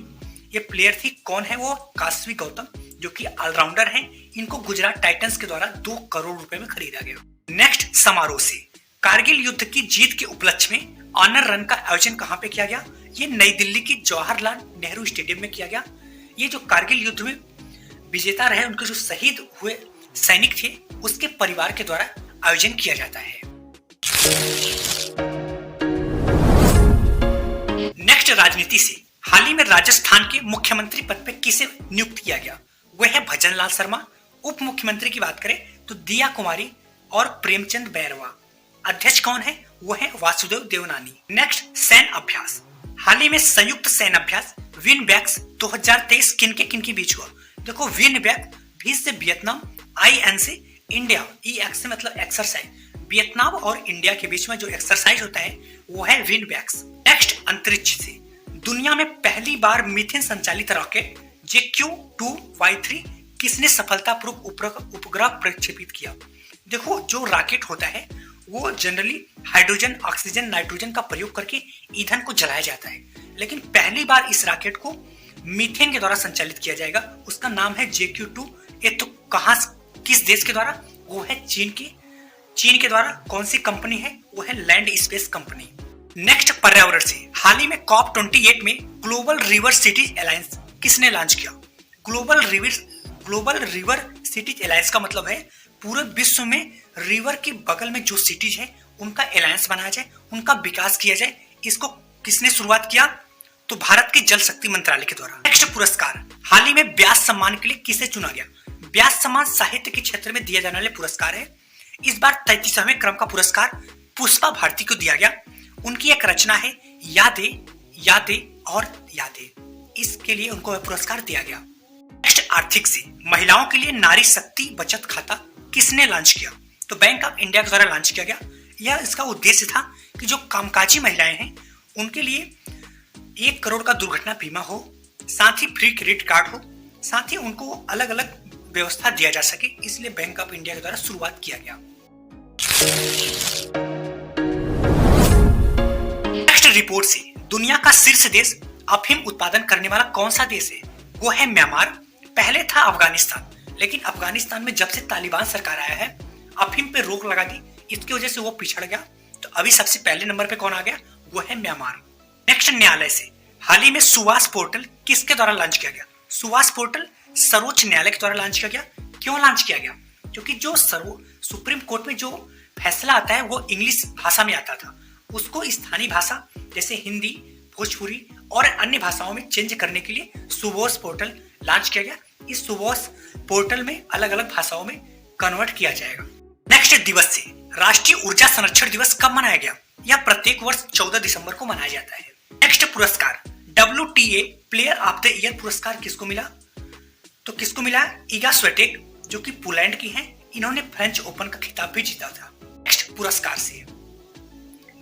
ये प्लेयर थी। कौन है वो, काशवी गौतम जो कि ऑलराउंडर है। इनको गुजरात टाइटंस के द्वारा 2 करोड़ रुपए में खरीदा गया। नेक्स्ट समारोह से कारगिल युद्ध की जीत के उपलक्ष्य में ऑनर रन का आयोजन कहां पे किया गया। ये नई दिल्ली की जवाहरलाल नेहरू स्टेडियम में किया गया। ये जो कारगिल युद्ध में विजेता रहे उनके जो शहीद हुए सैनिक थे उसके परिवार के द्वारा आयोजन किया जाता है। नेक्स्ट राजनीति से हाल ही में राजस्थान के मुख्यमंत्री पद पे किसे नियुक्त किया गया? वह है भजन लाल शर्मा। उप मुख्यमंत्री की बात करें तो दिया कुमारी और प्रेमचंद बैरवा। अध्यक्ष कौन है? वो है वासुदेव देवनानी। नेक्स्ट सैन्य अभ्यास। हाल ही में संयुक्त सैन्य अभ्यास विनबैक्स 2023 किन के बीच हुआ? देखो विनबैक वी से वियतनाम, IN से इंडिया, EX से मतलब एक्सरसाइज। वियतनाम और इंडिया के बीच में जो एक्सरसाइज होता है वो है विनबैक्स। नेक्स्ट अंतरिक्ष से दुनिया में पहली बार मीथेन संचालित रॉकेट JQ-2Y3 किसने सफलतापूर्वक उपग्रह प्रक्षेपित किया? देखो जो रॉकेट होता है वो जनरली हाइड्रोजन, ऑक्सीजन, नाइट्रोजन का प्रयोग करके ईंधन को जलाया जाता है, लेकिन पहली बार इस रॉकेट को मीथेन के द्वारा संचालित किया जाएगा। उसका नाम है JQ-2। ये तो कहां, किस देश के द्वारा? वो है चीन के द्वारा। कौन सी कंपनी है? वो है लैंड स्पेस कंपनी। नेक्स्ट पर्यावरण से हाल ही में COP28 में ग्लोबल रिवर सिटीज अलायंस किसने लॉन्च किया? ग्लोबल रिवर सिटीज अलायंस का मतलब है पूरे विश्व में रिवर के बगल में जो सिटीज है उनका अलायंस बनाया जाए, उनका विकास किया जाए। इसको किसने शुरुआत किया? तो भारत के जल शक्ति मंत्रालय के द्वारा। नेक्स्ट पुरस्कार। हाल ही में व्यास सम्मान के लिए किसे चुना गया? व्यास सम्मान साहित्य के क्षेत्र में दिया जाने वाले पुरस्कार है। इस बार 33वें क्रम का पुरस्कार पुष्पा भारती को दिया गया। उनकी एक रचना है यादें और यादें, इसके लिए उनको पुरस्कार दिया गया। नेक्स्ट आर्थिक से महिलाओं के लिए नारी शक्ति बचत खाता किसने लॉन्च किया? तो बैंक ऑफ इंडिया के द्वारा लॉन्च किया गया। यह इसका उद्देश्य था कि जो कामकाजी महिलाएं हैं उनके लिए 1 करोड़ का दुर्घटना बीमा हो, साथ ही फ्री क्रेडिट कार्ड हो, साथ ही उनको अलग अलग व्यवस्था दिया जा सके, इसलिए बैंक ऑफ इंडिया के द्वारा शुरुआत किया गया। नेक्स्ट रिपोर्ट से दुनिया का शीर्ष देश अफीम उत्पादन करने वाला कौन सा देश है? वो है म्यांमार। पहले था अफगानिस्तान, लेकिन अफगानिस्तान में जब से तालिबान सरकार आया है अफीम पे रोक लगा दी, इसकी वजह से वो पिछड़ गया। तो अभी सबसे पहले नंबर पे कौन आ गया? वो है म्यांमार। नेक्स्ट न्यायालय से हाल ही में सुवास पोर्टल किसके द्वारा लॉन्च किया गया? सुवास पोर्टल सर्वोच्च न्यायालय के द्वारा लॉन्च किया गया। क्यों लॉन्च किया गया? क्योंकि जो सुप्रीम कोर्ट में जो फैसला आता है वो इंग्लिश भाषा में आता था, उसको स्थानीय भाषा जैसे हिंदी, भोजपुरी और अन्य भाषाओं में चेंज करने के लिए सुवोस पोर्टल लॉन्च किया गया। इस सुवोस पोर्टल में अलग अलग भाषाओं में कन्वर्ट किया जाएगा। नेक्स्ट दिवस से राष्ट्रीय ऊर्जा संरक्षण दिवस कब मनाया गया? यह प्रत्येक वर्ष 14 दिसंबर को मनाया जाता है। नेक्स्ट पुरस्कार WTA player of the year पुरस्कार किसको मिला? तो किसको मिला? इगा स्वेटेक, जो कि पोलैंड की हैं। इन्होंने फ्रेंच ओपन का खिताब भी जीता था। नेक्स्ट पुरस्कार से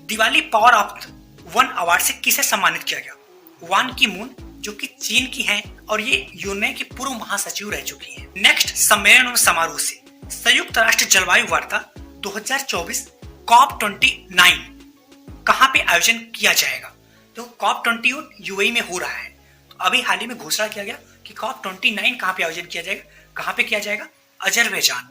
Diwali power of one award से किसे सम्मानित किया गया? वान की मून, जो कि चीन की हैं और ये यूएन की पूर्व महासचिव रह चुकी हैं। नेक्स्ट सम्मेलन और समारोह से संयुक्त राष्ट्र जलवायु वार्ता 2024 COP29 कहां पे आयोजन किया जाएगा? तो COP28 UAE में हो रहा है। तो अभी हाल ही में घोषणा किया गया कि COP29 कहां पे आयोजन किया जाएगा? कहां पे किया जाएगा? अजरबैजान।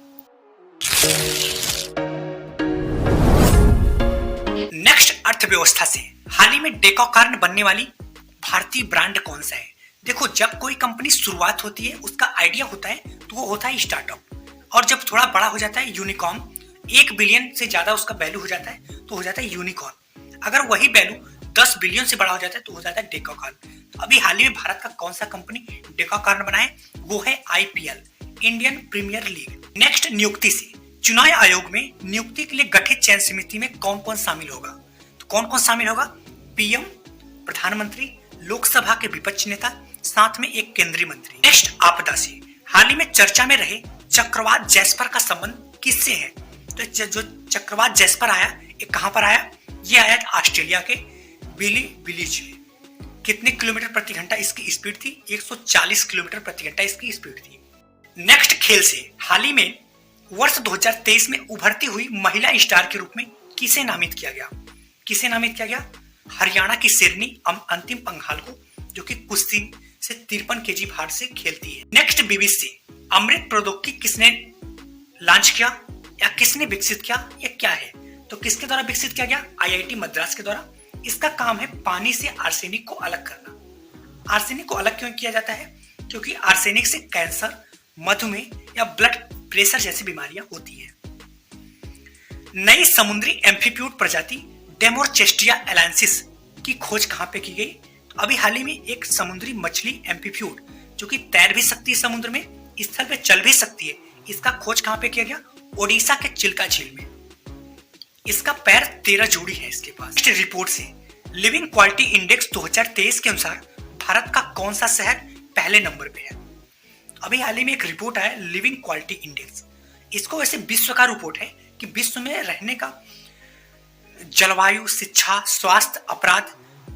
नेक्स्ट अर्थव्यवस्था से हाल ही में डेकाकार्न बनने वाली भारतीय ब्रांड कौन सा है? देखो जब कोई कंपनी शुरुआत होती है उसका आइडिया होता है तो वो होता है स्टार्टअप, और जब थोड़ा बड़ा हो जाता है यूनिकॉर्न, 1 बिलियन से ज्यादा उसका वैल्यू हो जाता है तो हो जाता है यूनिकॉर्न। अगर वही वैल्यू 10 बिलियन से बड़ा हो जाता है तो हो जाता है डेकाकार्न। अभी हाल ही में भारत का कौन सा कंपनी डेकाकार्न बना है? वो है IPL, Indian Premier League. Next नियुक्ति से चुनाव आयोग में नियुक्ति के लिए गठित चयन समिति में कौन कौन शामिल होगा? तो कौन कौन शामिल होगा? PM, प्रधानमंत्री, लोकसभा के विपक्ष नेता, साथ में एक केंद्रीय मंत्री। नेक्स्ट आपदा से हाल ही में चर्चा में रहे चक्रवात जैस्पर का संबंध किससे है? तो जो चक्रवात जैस्पर आया ये कहां पर आया? ये आया ऑस्ट्रेलिया के विली विलेज में। कितने किलोमीटर प्रति घंटा इसकी स्पीड थी? 140 किलोमीटर प्रति घंटा इसकी स्पीड थी। नेक्स्ट खेल से हाल ही में वर्ष 2023 में उभरती हुई महिला स्टार के रूप में किसे नामित किया गया? किसे नामित किया गया? हरियाणा की शेरनी अंतिम पंघाल को, जो कि कुश्ती से 53 kg भार से खेलती है। नेक्स्ट BBC अमृत प्रौद्योगिकी किसने लॉन्च किया या किसने विकसित किया? ये क्या है? तो किसके द्वारा विकसित किया गया? IIT मद्रास के द्वारा। इसका काम है पानी से आर्सेनिक को अलग करना। आर्सेनिक को अलग क्यों किया जाता है? क्योंकि आर्सेनिक से कैंसर, मधुमेह या ब्लड प्रेशर जैसी बीमारियां होती हैं। नई समुद्री एम्फीप्यूड प्रजाति डेमोरचेस्टिया एलांसिस की खोज कहां पे की गई? अभी हाल ही में एक समुद्री मछली एम्फीप्यूड जो कि तैर भी सकती है समुद्र में, स्थल पे चल भी सकती है, इसका खोज कहां पे किया गया? ओडिशा के चिल्का झील में। इसका पैर 13 जोड़ी है इसके पास। रिपोर्ट से लिविंग क्वालिटी इंडेक्स 2023 के अनुसार भारत का कौन सा शहर पहले नंबर पे है? अभी हाल ही में एक रिपोर्ट आया लिविंग क्वालिटी इंडेक्स। इसको वैसे विश्व का रिपोर्ट है कि विश्व में रहने का जलवायु, शिक्षा, स्वास्थ्य, अपराध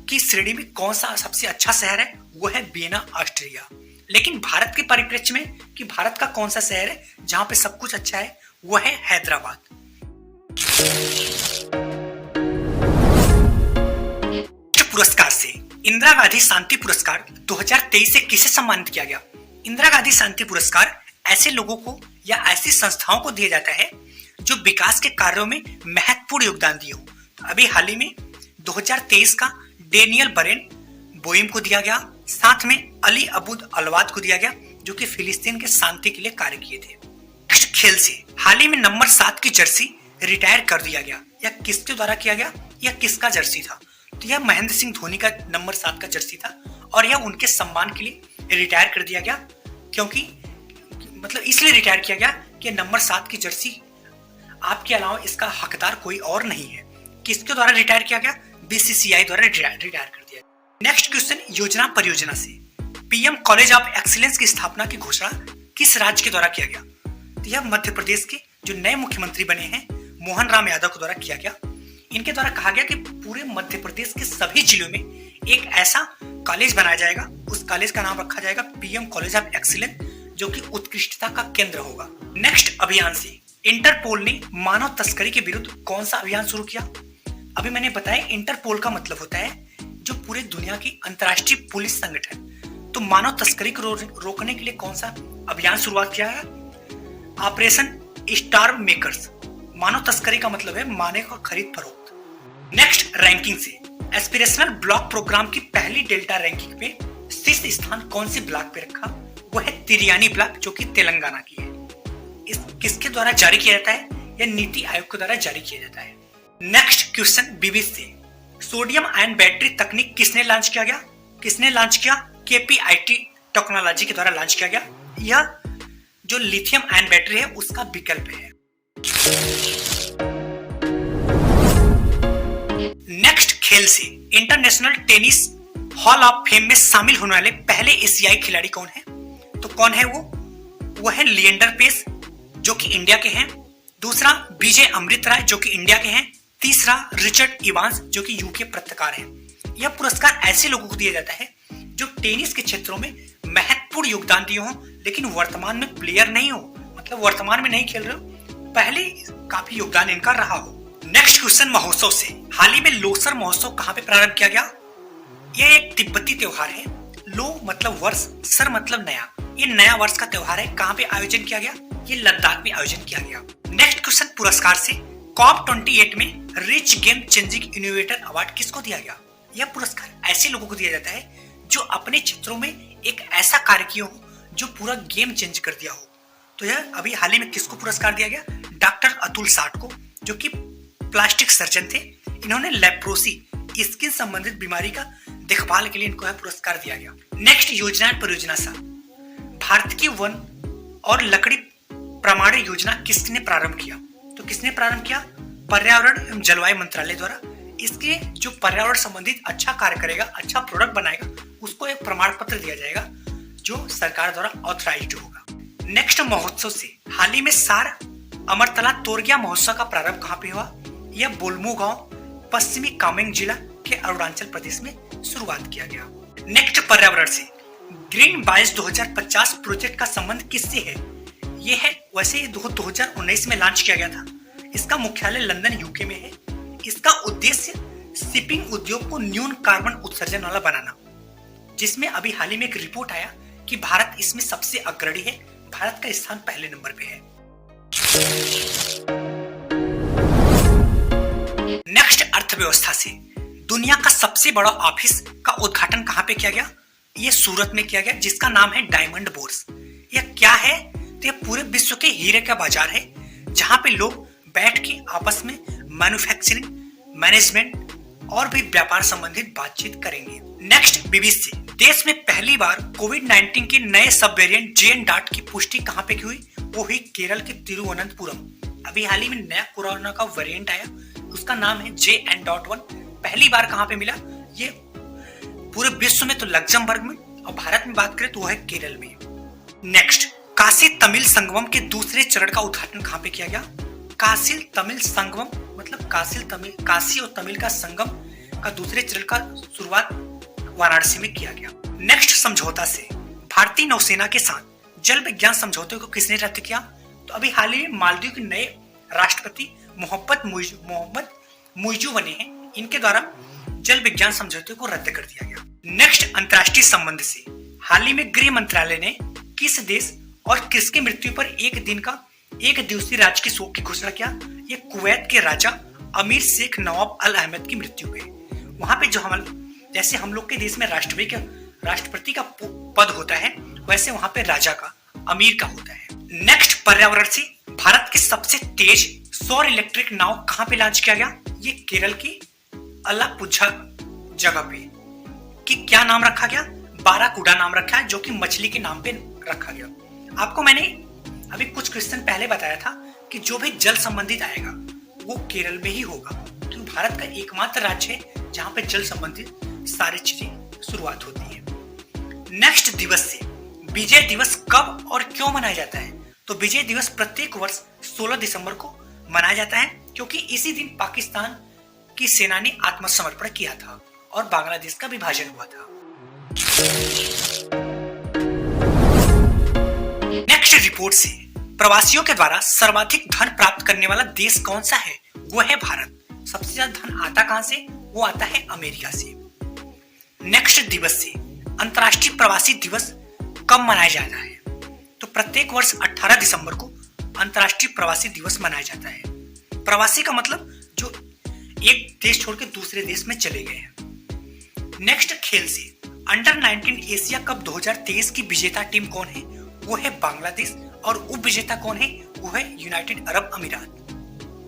की श्रेणी में कौन सा सबसे अच्छा शहर है? वो है वियना, ऑस्ट्रिया। लेकिन भारत के परिप्रेक्ष्य में कि भारत का कौन सा शहर है जहां पे सब कुछ अच्छा है, वो है हैदराबाद। पुरस्कार से इंदिरा गांधी शांति पुरस्कार 2023 से किसे सम्मानित किया गया? इंदिरा गांधी शांति पुरस्कार ऐसे लोगों को या ऐसी संस्थाओं को दिया जाता है जो विकास के कार्यों में महत्वपूर्ण योगदान दिए हो। अभी हाल ही में 2023 का डेनियल बरेन बोइम को दिया गया, साथ में अली अबूद अलवाद को दिया गया जो कि फिलिस्तीन के शांति के लिए कार्य किए थे। खेल से हाल ही में नंबर 7 की जर्सी रिटायर कर दिया गया। यह किसके द्वारा किया गया? यह किसका जर्सी था? तो यह महेंद्र सिंह धोनी का नंबर 7 का जर्सी था और यह उनके सम्मान के लिए रिटायर कर दिया गया, क्योंकि मतलब इसलिए रिटायर किया गया कि नंबर 7 की जर्सी आपके अलावा इसका हकदार कोई और नहीं है। किसके द्वारा रिटायर किया गया? बीसीसीआई द्वारा रिटायर कर दिया। नेक्स्ट क्वेश्चन, योजना परियोजना से पीएम कॉलेज ऑफ एक्सीलेंस की स्थापना की घोषणा किस राज्य के द्वारा किया गया? तो यह मध्य प्रदेश के जो नए मुख्यमंत्री बने हैं मोहन राम यादव के द्वारा किया गया। इनके द्वारा कहा गया कि पूरे मध्य प्रदेश के सभी जिलों में एक ऐसा कॉलेज बनाया जाएगा, उस कॉलेज का नाम रखा जाएगा पीएम कॉलेज ऑफ एक्सीलेंस, जो कि उत्कृष्टता का केंद्र होगा। नेक्स्ट अभियान से इंटरपोल ने मानव तस्करी के विरुद्ध कौन सा अभियान शुरू किया? अभी मैंने बताया इंटरपोल का मतलब होता है जो पूरे दुनिया की अंतर्राष्ट्रीय पुलिस संगठन। तो मानव तस्करी को रोकने के लिए कौन सा अभियान शुरुआत किया है? Operation star makers. मानव तस्करी का मतलब है माने का खरीद फरोख्त। नेक्स्ट रैंकिंग से एस्पिरेशनल ब्लॉक प्रोग्राम की पहली डेल्टा रैंकिंग पे शीर्ष स्थान कौन सी ब्लॉक पे रखा? वो है तिरियानी ब्लॉक जो कि तेलंगाना की है। इस किसके द्वारा जारी किया जाता है? यह नीति आयोग के द्वारा जारी किया जाता है। नेक्स्ट क्वेश्चन बीबीसी से सोडियम आयन बैटरी तकनीक किसने लॉन्च किया गया? किसने लॉन्च किया? केपीआईटी टेक्नोलॉजी के द्वारा लॉन्च किया गया। यह जो लिथियम आयन बैटरी है उसका विकल्प है। नेक्स्ट खेल से international tennis hall of fame में शामिल होने वाले पहले एशियाई खिलाड़ी कौन है? तो कौन है वो है लिएंडर पेस जो कि इंडिया के हैं, दूसरा विजय अमृत राय जो कि इंडिया के हैं, तीसरा रिचर्ड इवांस जो कि यूके पत्रकार हैं। यह पुरस्कार ऐसे लोगों को दिया जाता है जो टेनिस के क्षेत्रों में महत्वपूर्ण योगदान दिए हों लेकिन वर्तमान में प्लेयर नहीं हो, मतलब वर्तमान में नहीं खेल रहे हो, पहले काफी योगदान इनका रहा हो। नेक्स्ट क्वेश्चन महोत्सव से हाल ही में लोसर महोत्सव कहां पे प्रारंभ किया गया? यह एक तिब्बती त्योहार है। लो मतलब वर्ष, सर मतलब नया। ये नया वर्ष का त्योहार है। कहां पे आयोजन किया गया? ये लद्दाख में आयोजन किया गया। नेक्स्ट क्वेश्चन पुरस्कार से COP28 में rich game changing innovator award किसको दिया गया? यह पुरस्कार ऐसे लोगों को दिया जाता है जो अपने क्षेत्रों में एक ऐसा कार्य किया हो जो पूरा गेम चेंज कर दिया हो। तो यह अभी हाल ही में किसको पुरस्कार दिया गया? डॉक्टर अतुल साठ को, जो कि प्लास्टिक सर्जन थे। इन्होंने लेप्रोसी स्किन संबंधित बीमारी का देखभाल के लिए इनको यह पुरस्कार दिया गया। नेक्स्ट योजना परियोजना सा भारत की वन और लकड़ी प्रमाण योजना किसने प्रारंभ किया? तो किसने प्रारंभ किया? पर्यावरण एवं जलवायु मंत्रालय द्वारा। इसके जो पर्यावरण संबंधित अच्छा कार्य करेगा, अच्छा प्रोडक्ट बनाएगा, उसको एक प्रमाण पत्र दिया जाएगा जो सरकार द्वारा ऑथराइज्ड होगा। नेक्स्ट महोत्सव से हाल ही में सार अमरतला तोरगिया महोत्सव का प्रारंभ कहां पे हुआ? यह बोलमू गांव पश्चिमी कामेंग जिला के अरुणाचल प्रदेश में शुरुआत किया गया। नेक्स्ट पर्यावरण से ग्रीन बाइस 2050 प्रोजेक्ट का संबंध किससे है? यह है वैसे 2019 में लॉन्च किया गया था। इसका मुख्यालय लंदन यूके में है। इसका उद्देश्य शिपिंग उद्योग को न्यून कार्बन उत्सर्जन वाला बनाना, जिसमें अभी हाल ही में एक रिपोर्ट आया कि भारत इसमें सबसे अग्रणी है। भारत का स्थान पहले नंबर पे है। नेक्स्ट अर्थव्यवस्था से दुनिया का सबसे बड़ा ऑफिस का उद्घाटन कहां पे किया गया? ये सूरत में किया गया, जिसका नाम है डायमंड बोर्स। यह क्या है? तो यह पूरे विश्व के हीरे का बाजार है, जहां पे लोग बैठ के आपस में मैन्युफैक्चरिंग, मैनेजमेंट और भी व्यापार संबंधित बातचीत करेंगे। Next, BBC. देश में पहली बार कोविड-19 के नए सब वेरिएंट JN.1 की पुष्टि कहां पे की हुई? वो हुई केरल के तिरुवनंतपुरम। अभी हाल ही में नया कोरोना का वेरिएंट आया, उसका नाम है JN.1। पहली बार कहां पे मिला? ये पूरे विश्व में तो लग्जमबर्ग में, और भारत में बात करें तो वो है केरल में। नेक्स्ट, काशी तमिल संगमम के दूसरे चरण का उद्घाटन कहां पे किया गया? काशी तमिल संगमम मतलब काशी और तमिल का संगम का दूसरे चरण का शुरुआत वाराणसी में किया गया। नेक्स्ट, समझौता से। भारतीय नौसेना के साथ जल विज्ञान समझौते को किसने रद्द किया? तो अभी हाल ही में मालदीव के नए राष्ट्रपति मोहम्मद मुइजू बने हैं, इनके द्वारा जल विज्ञान समझौते को रद्द कर दिया गया। नेक्स्ट, अंतर्राष्ट्रीय संबंध से। हाल ही में गृह मंत्रालय ने किस देश और किसकी मृत्यु पर एक दिवसीय राजकीय शोक की घोषणा किया? ये कुवैत के राजा अमीर शेख नवाब अल अहमद की मृत्यु हुई। वहां पे जैसे हम लोग के देश में राष्ट्रपति का पद होता है, वैसे वहां पे राजा का, अमीर का होता है। नेक्स्ट, पर्यावरण से। भारत की सबसे तेज सौर इलेक्ट्रिक नाव कहां पे लॉन्च किया गया? ये केरल की अलापुझा जगह पे। कि क्या नाम रखा गया? बाराकुडा नाम रखा है, जो कि मछली के नाम पे रखा गया। आपको मैंने अभी कुछ क्वेश्चन पहले बताया था कि जो भी जल संबंधित आएगा वो केरल में ही होगा, क्योंकि भारत का एकमात्र राज्य है जहां पे जल संबंधित सारी चीजें शुरुआत होती है। नेक्स्ट, दिवस से। विजय दिवस कब और क्यों मनाया जाता है? तो विजय दिवस प्रत्येक वर्ष 16 दिसंबर को मनाया जाता है, क्योंकि इसी दिन पाकिस्तान की सेना ने आत्मसमर्पण किया था और बांग्लादेश का विभाजन हुआ था। नेक्स्ट, रिपोर्ट से। प्रवासियों के द्वारा सर्वाधिक धन प्राप्त करने वाला देश कौन सा है? वो है भारत। सबसे ज्यादा धन आता कहां से? वो आता है अमेरिका से। नेक्स्ट, दिवस से। अंतर्राष्ट्रीय प्रवासी दिवस कब मनाया जाता है? तो प्रत्येक वर्ष 18 दिसंबर को अंतर्राष्ट्रीय प्रवासी दिवस मनाया जाता है। प्रवासी का मतलब जो एक देश छोड़ के दूसरे देश में चले गए हैं। नेक्स्ट, खेल से। अंडर 19 एशिया कप 2023 की विजेता टीम कौन है? वो है बांग्लादेश, और उप विजेता कौन है? वो है यूनाइटेड अरब अमीरात।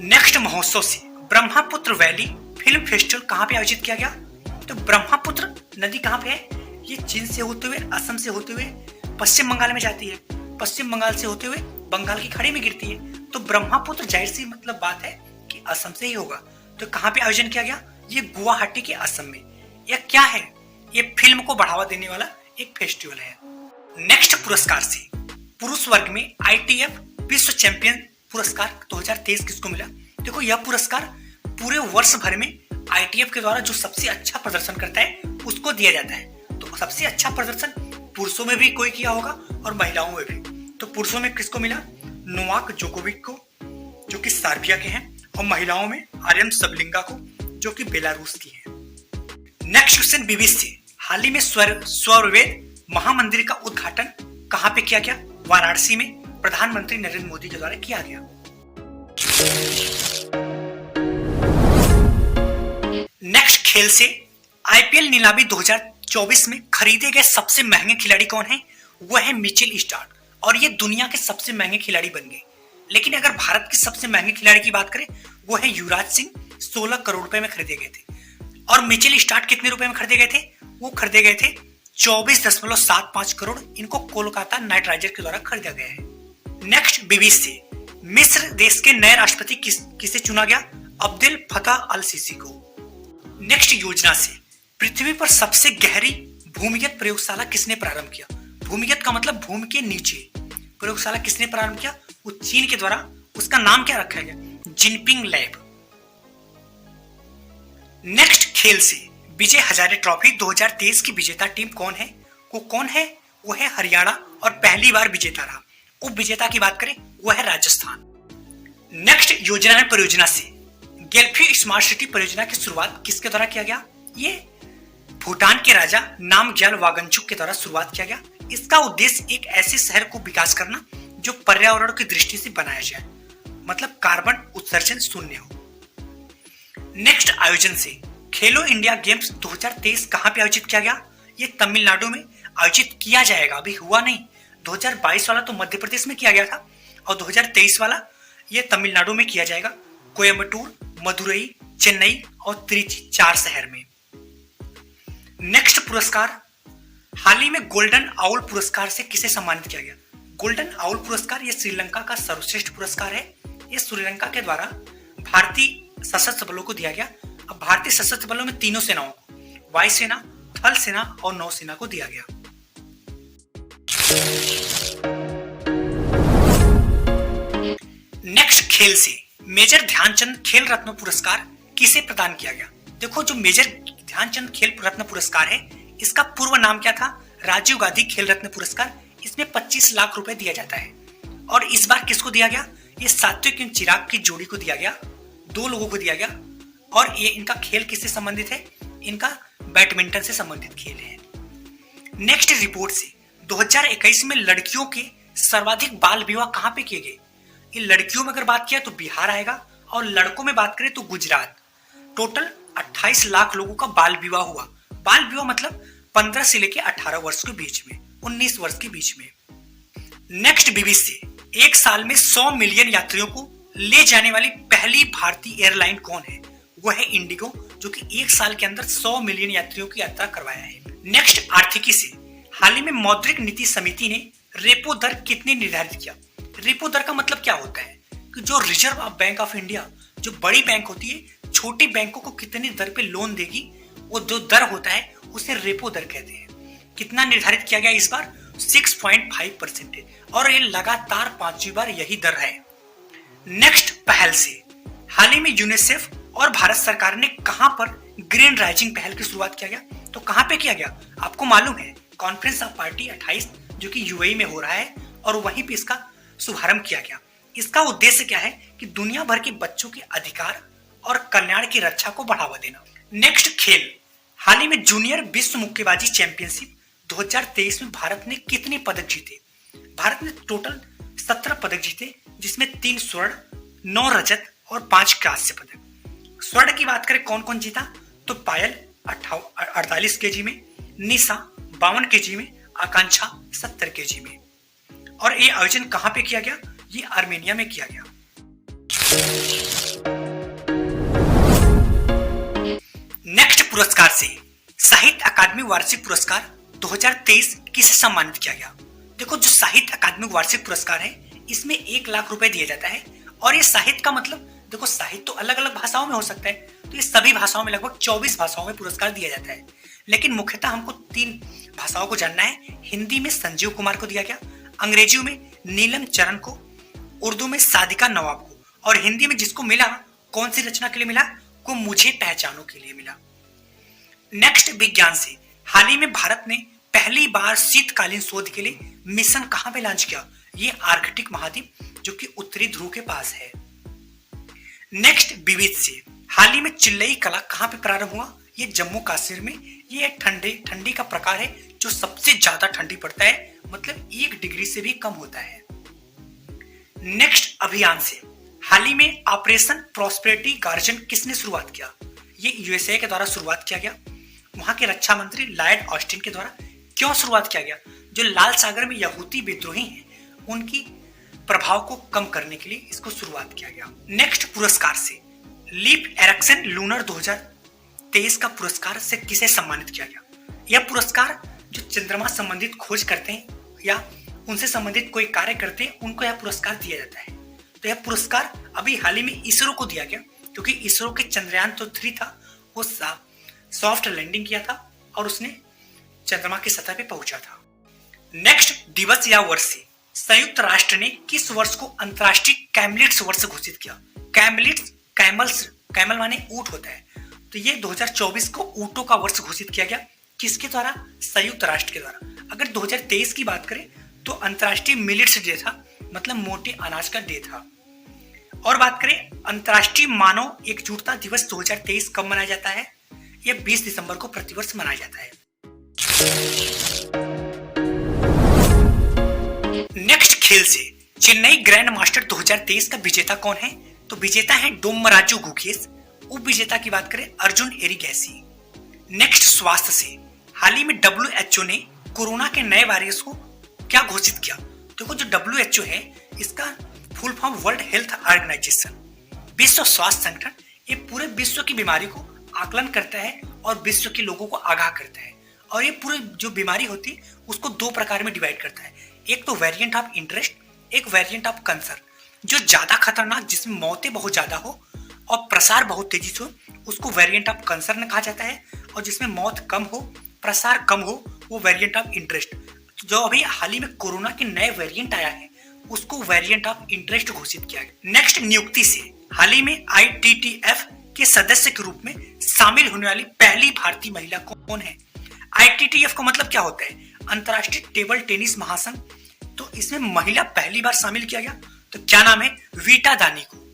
नेक्स्ट, महोत्सव से। ब्रह्मपुत्र वैली फिल्म फेस्टिवल कहां पे आयोजित किया गया? तो ब्रह्मपुत्र नदी कहां पे है? ये चीन से होते हुए, असम से होते हुए पश्चिम बंगाल में जाती है, पश्चिम बंगाल से होते हुए बंगाल की खाड़ी में गिरती है। तो ब्रह्मपुत्र जाहिर सी मतलब बात है कि असम से ही होगा। तो कहां पे आयोजन किया गया? ये गुवाहाटी के असम में। यह क्या है? ये फिल्म को बढ़ावा देने वाला एक फेस्टिवल है। नेक्स्ट, पुरस्कार से। पुरुष वर्ग में ITF विश्व चैंपियन पुरस्कार 2023 किसको मिला? देखो, यह पुरस्कार पूरे वर्ष भर में ITF के द्वारा जो सबसे अच्छा प्रदर्शन करता है उसको दिया जाता है। तो सबसे अच्छा प्रदर्शन पुरुषों में भी कोई किया होगा और महिलाओं में भी। तो पुरुषों में किसको मिला? नोवाक जोकोविक को, जो कि सर्बिया के हैं, और महिलाओं में आर्यन सबलिंगा को, जो कि बेलारूस की है। Next question, BBC. हाल ही में स्वरवेद महामंदिर का उद्घाटन कहां पे किया गया? वाराणसी में प्रधानमंत्री नरेंद्र मोदी के द्वारा किया गया। नेक्स्ट, खेल से। IPL नीलामी 2024 में खरीदे गए सबसे महंगे खिलाड़ी कौन है? वो है मिचेल स्टार्क, और ये दुनिया के सबसे महंगे खिलाड़ी बन गए। लेकिन अगर भारत के सबसे महंगे खिलाड़ी की बात करें, वो है युवराज सिंह। 16 करोड़ रुपए में खरीदे गए थे। और मिचेल स्टार्क कितने रुपए में खरीदे गए थे? वो खरीदे गए थे 24.75 करोड़। इनको कोलकाता नाइट राइडर के द्वारा खरीदा गया है। Next, BBC. मिस्र देश के नए राष्ट्रपति किसे चुना गया? अब्दुल फताह अल सीसी को। नेक्स्ट, योजना से। पृथ्वी पर सबसे गहरी भूमिगत प्रयोगशाला किसने प्रारंभ किया? भूमिगत का मतलब भूमि के नीचे। प्रयोगशाला किसने प्रारंभ किया? वो चीन के द्वारा। उसका नाम क्या रखा गया? Jinping lab. नेक्स्ट, खेल से। विजय हजारे ट्रॉफी 2023 की विजेता टीम कौन है? वो है हरियाणा, और पहली बार विजेता रहा। उप विजेता की बात करें, वो है राजस्थान। नेक्स्ट, योजना में परियोजना से। गेल्फी स्मार्ट सिटी परियोजना की शुरुआत किसके द्वारा किया गया? ये भूटान के राजा नामग्याल वांगचुक के द्वारा शुरुआत किया गया। इसका उद्देश्य एक ऐसे शहर को विकास करना जो पर्यावरण की दृष्टि से बनाया जाए, मतलब कार्बन उत्सर्जन शून्य हो। नेक्स्ट, आयोजन से। खेलो इंडिया गेम्स 2023 कहां पे आयोजित किया गया? ये तमिलनाडु में आयोजित किया जाएगा, अभी हुआ नहीं, 2022 वाला तो मध्य प्रदेश में किया गया था और 2023 वाला ये तमिलनाडु में किया जाएगा, कोयम्बटूर, मदुरई, चेन्नई और त्रिची 4 शहर में। नेक्स्ट पुरस्कार, हाल ही में गोल्डन आउल पुरस्कार से किसे सम्मानित किया गया? गोल्डन आउल पुरस्कार ये श्रीलंका का सर्वश्रेष्ठ पुरस्कार है। ये श्रीलंका के द्वारा भारतीय सशस्त्र बलों को दिया गया। अब भारतीय सशस्त्र बलों में तीनों सेनाओं को, वायुसेना, थल सेना और नौसेना को दिया गया। नेक्स्ट खेल से, मेजर ध्यानचंद खेल रत्न पुरस्कार किसे प्रदान किया गया? देखो, जो मेजर ध्यानचंद खेल रत्न पुरस्कार है, इसका पूर्व नाम क्या था? राजीव गांधी खेल रत्न पुरस्कार। इसमें 25 लाख रुपए दिया जाता है। और इस बार किसको दिया गया? ये सात्विक एवं चिराग की जोड़ी को दिया गया, 2 लोगों को दिया गया। और ये इनका खेल किससे संबंधित है? इनका बैडमिंटन से संबंधित खेल है। नेक्स्ट रिपोर्ट से, 2021 में लड़कियों के सर्वाधिक बाल विवाह कहां पे किए गए? ये लड़कियों में अगर बात किया तो बिहार आएगा और लड़कों में बात करें तो गुजरात। टोटल 28 लाख लोगों का बाल विवाह हुआ। बाल विवाह मतलब 15 से लेकर 18 वर्ष के बीच में, 19 वर्ष के बीच में। नेक्स्ट बीबीसी, एक साल में 100 मिलियन यात्रियों को ले जाने वाली पहली भारतीय एयरलाइन कौन है? वो है इंडिगो, जो कि एक साल के अंदर 100 मिलियन यात्रियों की यात्रा करवाया है। नेक्स्ट आर्थिकी से, हाल ही में मौद्रिक नीति समिति ने रेपो दर कितनी निर्धारित किया? रेपो दर का मतलब क्या होता है कि जो रिजर्व बैंक ऑफ इंडिया, जो बड़ी बैंक होती है, छोटी बैंकों को कितनी दर पे लोन देगी, वो जो दर होता है उसे रेपो दर कहते हैं। कितना निर्धारित किया गया इस बार? 6.5% और ये लगातार 5वीं बार यही दर है। नेक्स्ट पहल से, हाल ही में यूनिसेफ और भारत सरकार ने कहां पर ग्रीन राइजिंग पहल की शुरुआत किया गया? तो कहां पे किया गया? आपको मालूम है, कॉन्फ्रेंस ऑफ पार्टी 28 जो कि यूएई में हो रहा है और वहीं पे इसका शुभारंभ किया गया। इसका उद्देश्य क्या है कि दुनिया भर के बच्चों के अधिकार और कल्याण की रक्षा को बढ़ावा देना। नेक्स्ट खेल, हाल ही में जूनियर विश्व मुक्केबाजी चैंपियनशिप 2023 में भारत ने कितने पदक जीते? भारत ने टोटल 17 पदक जीते, जिसमें 3 स्वर्ण, 9 रजत और 5 कांस्य पदक। स्वर्ण की बात करें कौन कौन जीता? तो पायल 48 केजी में, निशा 52 केजी में, आकांक्षा 70 केजी में। और ये आयोजन कहां पे किया गया? ये आर्मेनिया में किया गया। नेक्स्ट पुरस्कार से, साहित्य अकादमी वार्षिक पुरस्कार 2023 किसे सम्मानित किया गया? देखो, जो साहित्य अकादमी वार्षिक पुरस्कार है, इसमें 1 लाख रुपए दिया जाता है। और ये साहित्य का मतलब, देखो साहित्य तो अलग अलग भाषाओं में हो सकता है, तो ये सभी भाषाओं में, लगभग 24 भाषाओं में पुरस्कार दिया जाता है। लेकिन मुख्यतः हमको 3 भाषाओं को जानना है। हिंदी में संजीव कुमार को दिया गया, अंग्रेजी में नीलम चरण को, उर्दू में सादिका नवाब को, और हिंदी में जिसको मिला, कौन सी रचना के लिए मिला? को मुझे पहचानो के लिए मिला। नेक्स्ट विज्ञान से, हाल ही में भारत ने पहली बार शीतकालीन शोध के लिए मिशन कहां पे लॉन्च किया? ये आर्कटिक महाद्वीप, जो कि उत्तरी ध्रुव के पास है। नेक्स्ट विविध से, हाल ही में चिल्लई कला कहां पे प्रारंभ हुआ? ये जम्मू कश्मीर में। ये ठंडी का प्रकार है जो सबसे ज्यादा ठंडी पड़ता है, मतलब 1 डिग्री से भी कम होता है। नेक्स्ट अभियान से, हाल ही में ऑपरेशन प्रॉस्पेरिटी गार्जन किसने शुरुआत किया? ये यूएसए के द्वारा शुरुआत किया गया, वहां के रक्षा मंत्री लॉयड ऑस्टिन के द्वारा। क्यों शुरुआत किया गया? जो लाल सागर में यहूदी विद्रोही हैं, उनकी प्रभाव को कम करने के लिए इसको शुरुआत किया गया। नेक्स्ट पुरस्कार से, लीप एरिक्सन लूनर 2023 का पुरस्कार से किसे सम्मानित किया गया? यह पुरस्कार जो चंद्रमा संबंधित खोज करते हैं या उनसे संबंधित कोई कार्य करते हैं, उनको यह पुरस्कार दिया जाता है। तो यह पुरस्कार अभी हाल ही में इसरो को दिया गया, क्योंकि इसरो के चंद्रयान तो 3 था, वो सॉफ्ट लैंडिंग किया था और उसने चंद्रमा की सतह पे पहुंचा था। नेक्स्ट दिवस या वर्ष से, संयुक्त राष्ट्र ने किस वर्ष को अंतरराष्ट्रीय कैमलिट्स वर्ष घोषित किया? कैमलिट्स, कैमल माने ऊंट होता है, तो ये 2024 को ऊंटों का वर्ष घोषित किया गया। किसके द्वारा? संयुक्त राष्ट्र के द्वारा। अगर 2023 की बात करें तो अंतरराष्ट्रीय मिलेट्स डे था, मतलब मोटे अनाज का डे था। और बात करें अंतरराष्ट्रीय मानव एकजुटता दिवस 2023 कब मनाया जाता है? यह 20 दिसंबर को प्रतिवर्ष मनाया जाता है। नेक्स्ट खेल से, चेन्नई ग्रैंड मास्टर 2023 का विजेता कौन है? तो विजेता है डोमराजू गुकेश। उप विजेता की बात करें अर्जुन एरिगैसी। नेक्स्ट स्वास्थ्य से, हाल ही में WHO ने कोरोना के नए वायरस को क्या घोषित किया? देखो जो WHO है इसका full form World Health Organization, विश्व स्वास्थ्य संगठन, ये पूरे विश्व की बीमारी को आकलन करता है और विश्व के लोगों को आगाह करता है। और ये पूरी जो बीमारी होती है उसको दो प्रकार में डिवाइड करता है, एक तो वेरिएंट ऑफ इंटरेस्ट, एक वेरिएंट ऑफ कंसर्न। जो ज्यादा खतरनाक, जिसमें मौतें बहुत ज्यादा हो और प्रसार बहुत तेजी से हो, उसको वेरिएंट ऑफ कंसर्न कहा जाता है। और जिसमें मौत कम हो, प्रसार कम हो, वो वेरिएंट ऑफ इंटरेस्ट। जो अभी हाल ही में कोरोना के नए वेरिएंट आया है उसको वेरिएंट ऑफ इंटरेस्ट घोषित किया गया। नेक्स्ट, नियुक्ति से हाल ही में ITTF के सदस्य के रूप में शामिल होने वाली पहली भारतीय महिला कौन है? ITTF का मतलब क्या होता है? अंतरराष्ट्रीय टेबल टेनिस महासंघ। तो इसमें महिला पहली बार शामिल किया गया, तो क्या नाम है? वीटा दानी को।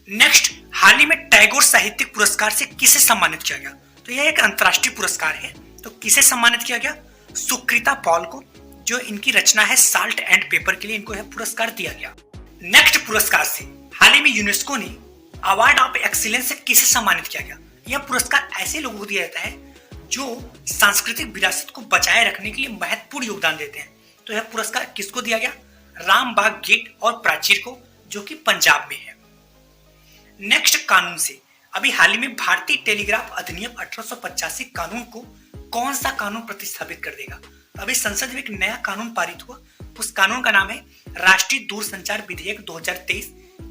नेक्स्ट, हाल ही में टैगोर साहित्यिक पुरस्कार से किसे सम्मानित किया गया? तो यह एक अंतरराष्ट्रीय पुरस्कार है, तो किसे सम्मानित किया गया? सुकृता पॉल को, जो इनकी रचना है साल्ट एंड पेपर के लिए इनको यह पुरस्कार दिया गया। नेक्स्ट पुरस्कार से हाल ही में यूनेस्को ने अवार्ड ऑफ एक्सीलेंस से किसे सम्मानित किया गया? यह पुरस्कार ऐसे लोगों को दिया जाता है जो सांस्कृतिक विरासत को बचाए रखने के लिए महत्वपूर्ण योगदान देते हैं। तो यह पुरस्कार किसको दिया गया? रामबाग गेट और प्राचीर को, जो कि पंजाब में है। नेक्स्ट, कानून से अभी हाल ही में भारतीय टेलीग्राफ अधिनियम 1885 कानून को कौन सा कानून प्रतिस्थापित कर देगा? अभी संसद में एक नया कानून पारित हुआ, उस कानून का नाम है राष्ट्रीय दूरसंचार विधेयक 2023।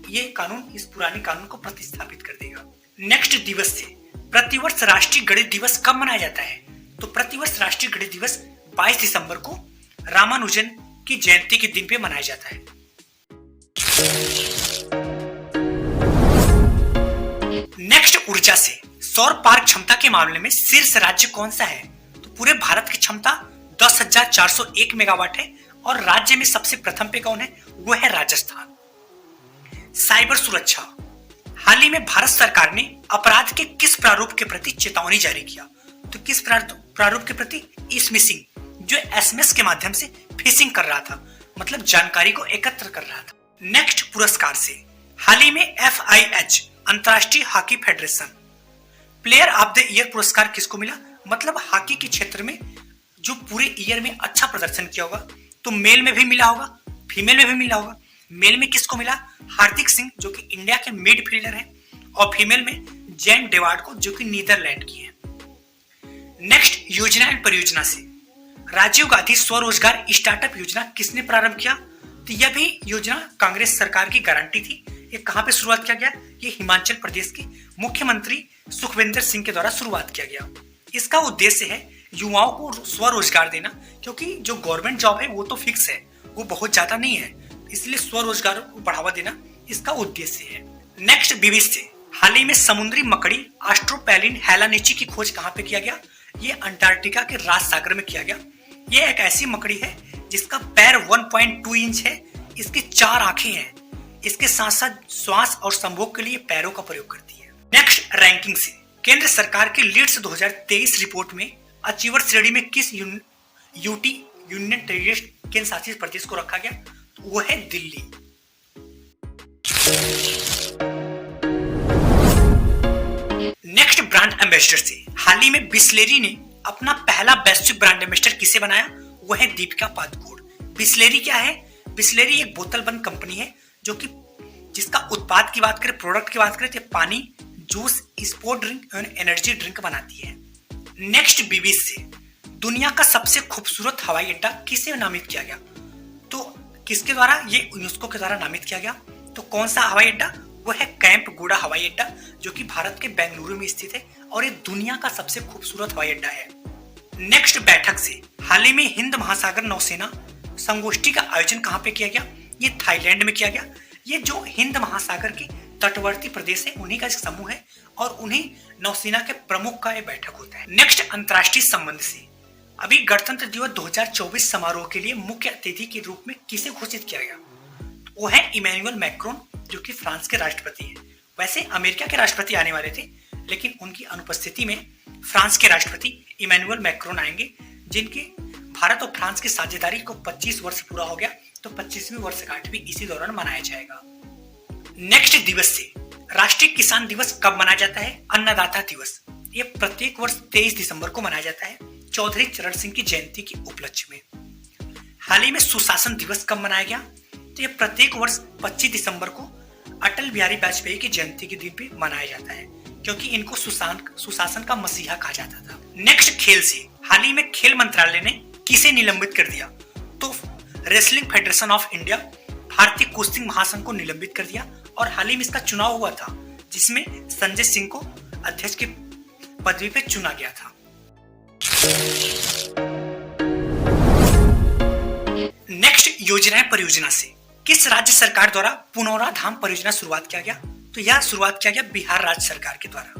ये कानून इस पुराने कानून को प्रतिस्थापित कर देगा। नेक्स्ट, दिवस से प्रतिवर्ष राष्ट्रीय गणित दिवस कब मनाया जाता है? तो प्रतिवर्ष राष्ट्रीय गणित दिवस 22 दिसंबर को रामानुजन की जयंती के दिन पे मनाया जाता है। नेक्स्ट, ऊर्जा से सौर पार्क क्षमता के मामले में शीर्ष राज्य कौन सा है? तो पूरे भारत की क्षमता 10,401 मेगावाट है और राज्य में सबसे प्रथम पे कौन है? वो है राजस्थान। साइबर सुरक्षा, हाल ही में भारत सरकार ने अपराध के किस प्रारूप के प्रति चेतावनी जारी किया? तो किस प्रारूप के प्रति? स्मिशिंग, जो SMS के माध्यम से फिशिंग कर रहा था, मतलब जानकारी को एकत्र कर रहा था। नेक्स्ट, पुरस्कार से हाल ही में FIH अंतरराष्ट्रीय hockey federation player of the year पुरस्कार किसको मिला? मतलब हॉकी के क्षेत्र में जो पूरे ईयर में अच्छा प्रदर्शन किया होगा, तो मेल में भी मिला होगा, फीमेल में भी मिला होगा। मेल में किसको मिला? हार्दिक सिंह, जो कि इंडिया के मिडफील्डर हैं, और फीमेल में जेन डेवार्ड को, जो कि नीदरलैंड की है। नेक्स्ट, योजना एंड परियोजना से राजीव गांधी स्वरोजगार स्टार्टअप योजना किसने प्रारंभ किया? तो यह भी योजना कांग्रेस सरकार की गारंटी थी। ये कहां पे शुरुआत किया गया? ये हिमाचल प्रदेश के मुख्यमंत्री सुखविंदर सिंह के द्वारा शुरुआत किया गया। इसका उद्देश्य है युवाओं को स्वरोजगार देना, क्योंकि जो गवर्नमेंट जॉब है वो तो फिक्स है, वो बहुत ज्यादा नहीं है, इसलिए स्वरोजगार को बढ़ावा देना इसका उद्देश्य है। नेक्स्ट, बीबिस से हाल ही में समुद्री मकड़ी ऑस्ट्रोपैलिन हेलानिची की खोज कहां पे किया गया? ये अंटार्कटिका के राज सागर में किया गया। ये एक ऐसी मकड़ी है जिसका पैर 1.2 इंच है, इसकी 4 आंखें हैं, इसके साथ साथ श्वास और संभोग के लिए पैरों का प्रयोग करती है। नेक्स्ट, रैंकिंग से केंद्र सरकार की लीड्स 2023 रिपोर्ट में अचीवर श्रेणी में किस यूटी यूनियन टेरिटरी केंद्र शासित प्रदेश को रखा गया? तो वो है दिल्ली। नेक्स्ट, ब्रांड एम्बेसडर से हाल ही में बिस्लेरी ने अपना पहला वैश्विक ब्रांड एम्बेसडर किसे बनाया? वो है दीपिका पादुकोण। बिस्लेरी क्या है? बिस्लेरी एक बोतल बंद कंपनी है जो कि जिसका उत्पाद की बात करें, प्रोडक्ट की बात करें तो पानी, जूस, स्पोर्ट ड्रिंक और एनर्जी ड्रिंक बनाती है। नेक्स्ट, बीबीस से दुनिया का सबसे खूबसूरत हवाई अड्डा किसे नामित किया गया? तो किसके द्वारा? ये यूनेस्को के द्वारा नामित किया गया। तो कौन सा हवाई अड्डा? वो है कैंप गूडा हवाई अड्डा, जो कि भारत के बेंगलुरु में स्थित है और ये दुनिया का सबसे खूबसूरत हवाई अड्डा है। नेक्स्ट, बैठक से हाल ही में हिंद महासागर नौसेना संगोष्ठी का आयोजन कहां पे किया गया? ये थाईलैंड में किया गया। ये जो हिंद महासागर के तटवर्ती प्रदेश है उन्हीं का एक समूह है और उन्हीं नौसेना के प्रमुख का ये बैठक होता है। नेक्स्ट, अंतरराष्ट्रीय संबंध से अभी गणतंत्र दिवस 2024 समारोह के लिए मुख्य अतिथि के रूप में किसे घोषित किया गया? वो है इमैनुअल मैक्रोन, जो कि फ्रांस के राष्ट्रपति हैं। वैसे अमेरिका के राष्ट्रपति आने वाले थे, लेकिन उनकी अनुपस्थिति में फ्रांस के राष्ट्रपति इमैनुअल मैक्रोन आएंगे, जिनके भारत और फ्रांस की साझेदारी को 25 वर्ष पूरा हो गया, तो 25वीं वर्षगांठ भी इसी दौरान मनाया जाएगा। नेक्स्ट, दिवस से राष्ट्रीय किसान दिवस कब मनाया जाता है? अन्नदाता दिवस। ये प्रत्येक वर्ष 23 दिसंबर को मनाया जाता है, चौधरी चरण सिंह की जयंती के उपलक्ष्य में। हाल ही में सुशासन दिवस कब मनाया गया? तो ये प्रत्येक वर्ष 25 दिसंबर को अटल बिहारी वाजपेयी की जयंती के दिन पे मनाया जाता है, क्योंकि इनको सुशासन का मसीहा कहा जाता था। नेक्स्ट खेल से, हाल ही में खेल मंत्रालय ने किसे निलंबित कर दिया? तो रेसलिंग फेडरेशन ऑफ इंडिया, भारतीय कुश्ती महासंघ को निलंबित कर दिया। और हाल ही में इसका चुनाव हुआ था, जिसमें संजय सिंह को अध्यक्ष की पदवी पे चुना गया था। नेक्स्ट योजनाएं परियोजना से, किस राज्य सरकार द्वारा पुनौरा धाम परियोजना शुरुआत किया गया? तो यह शुरुआत किया गया बिहार राज्य सरकार के द्वारा,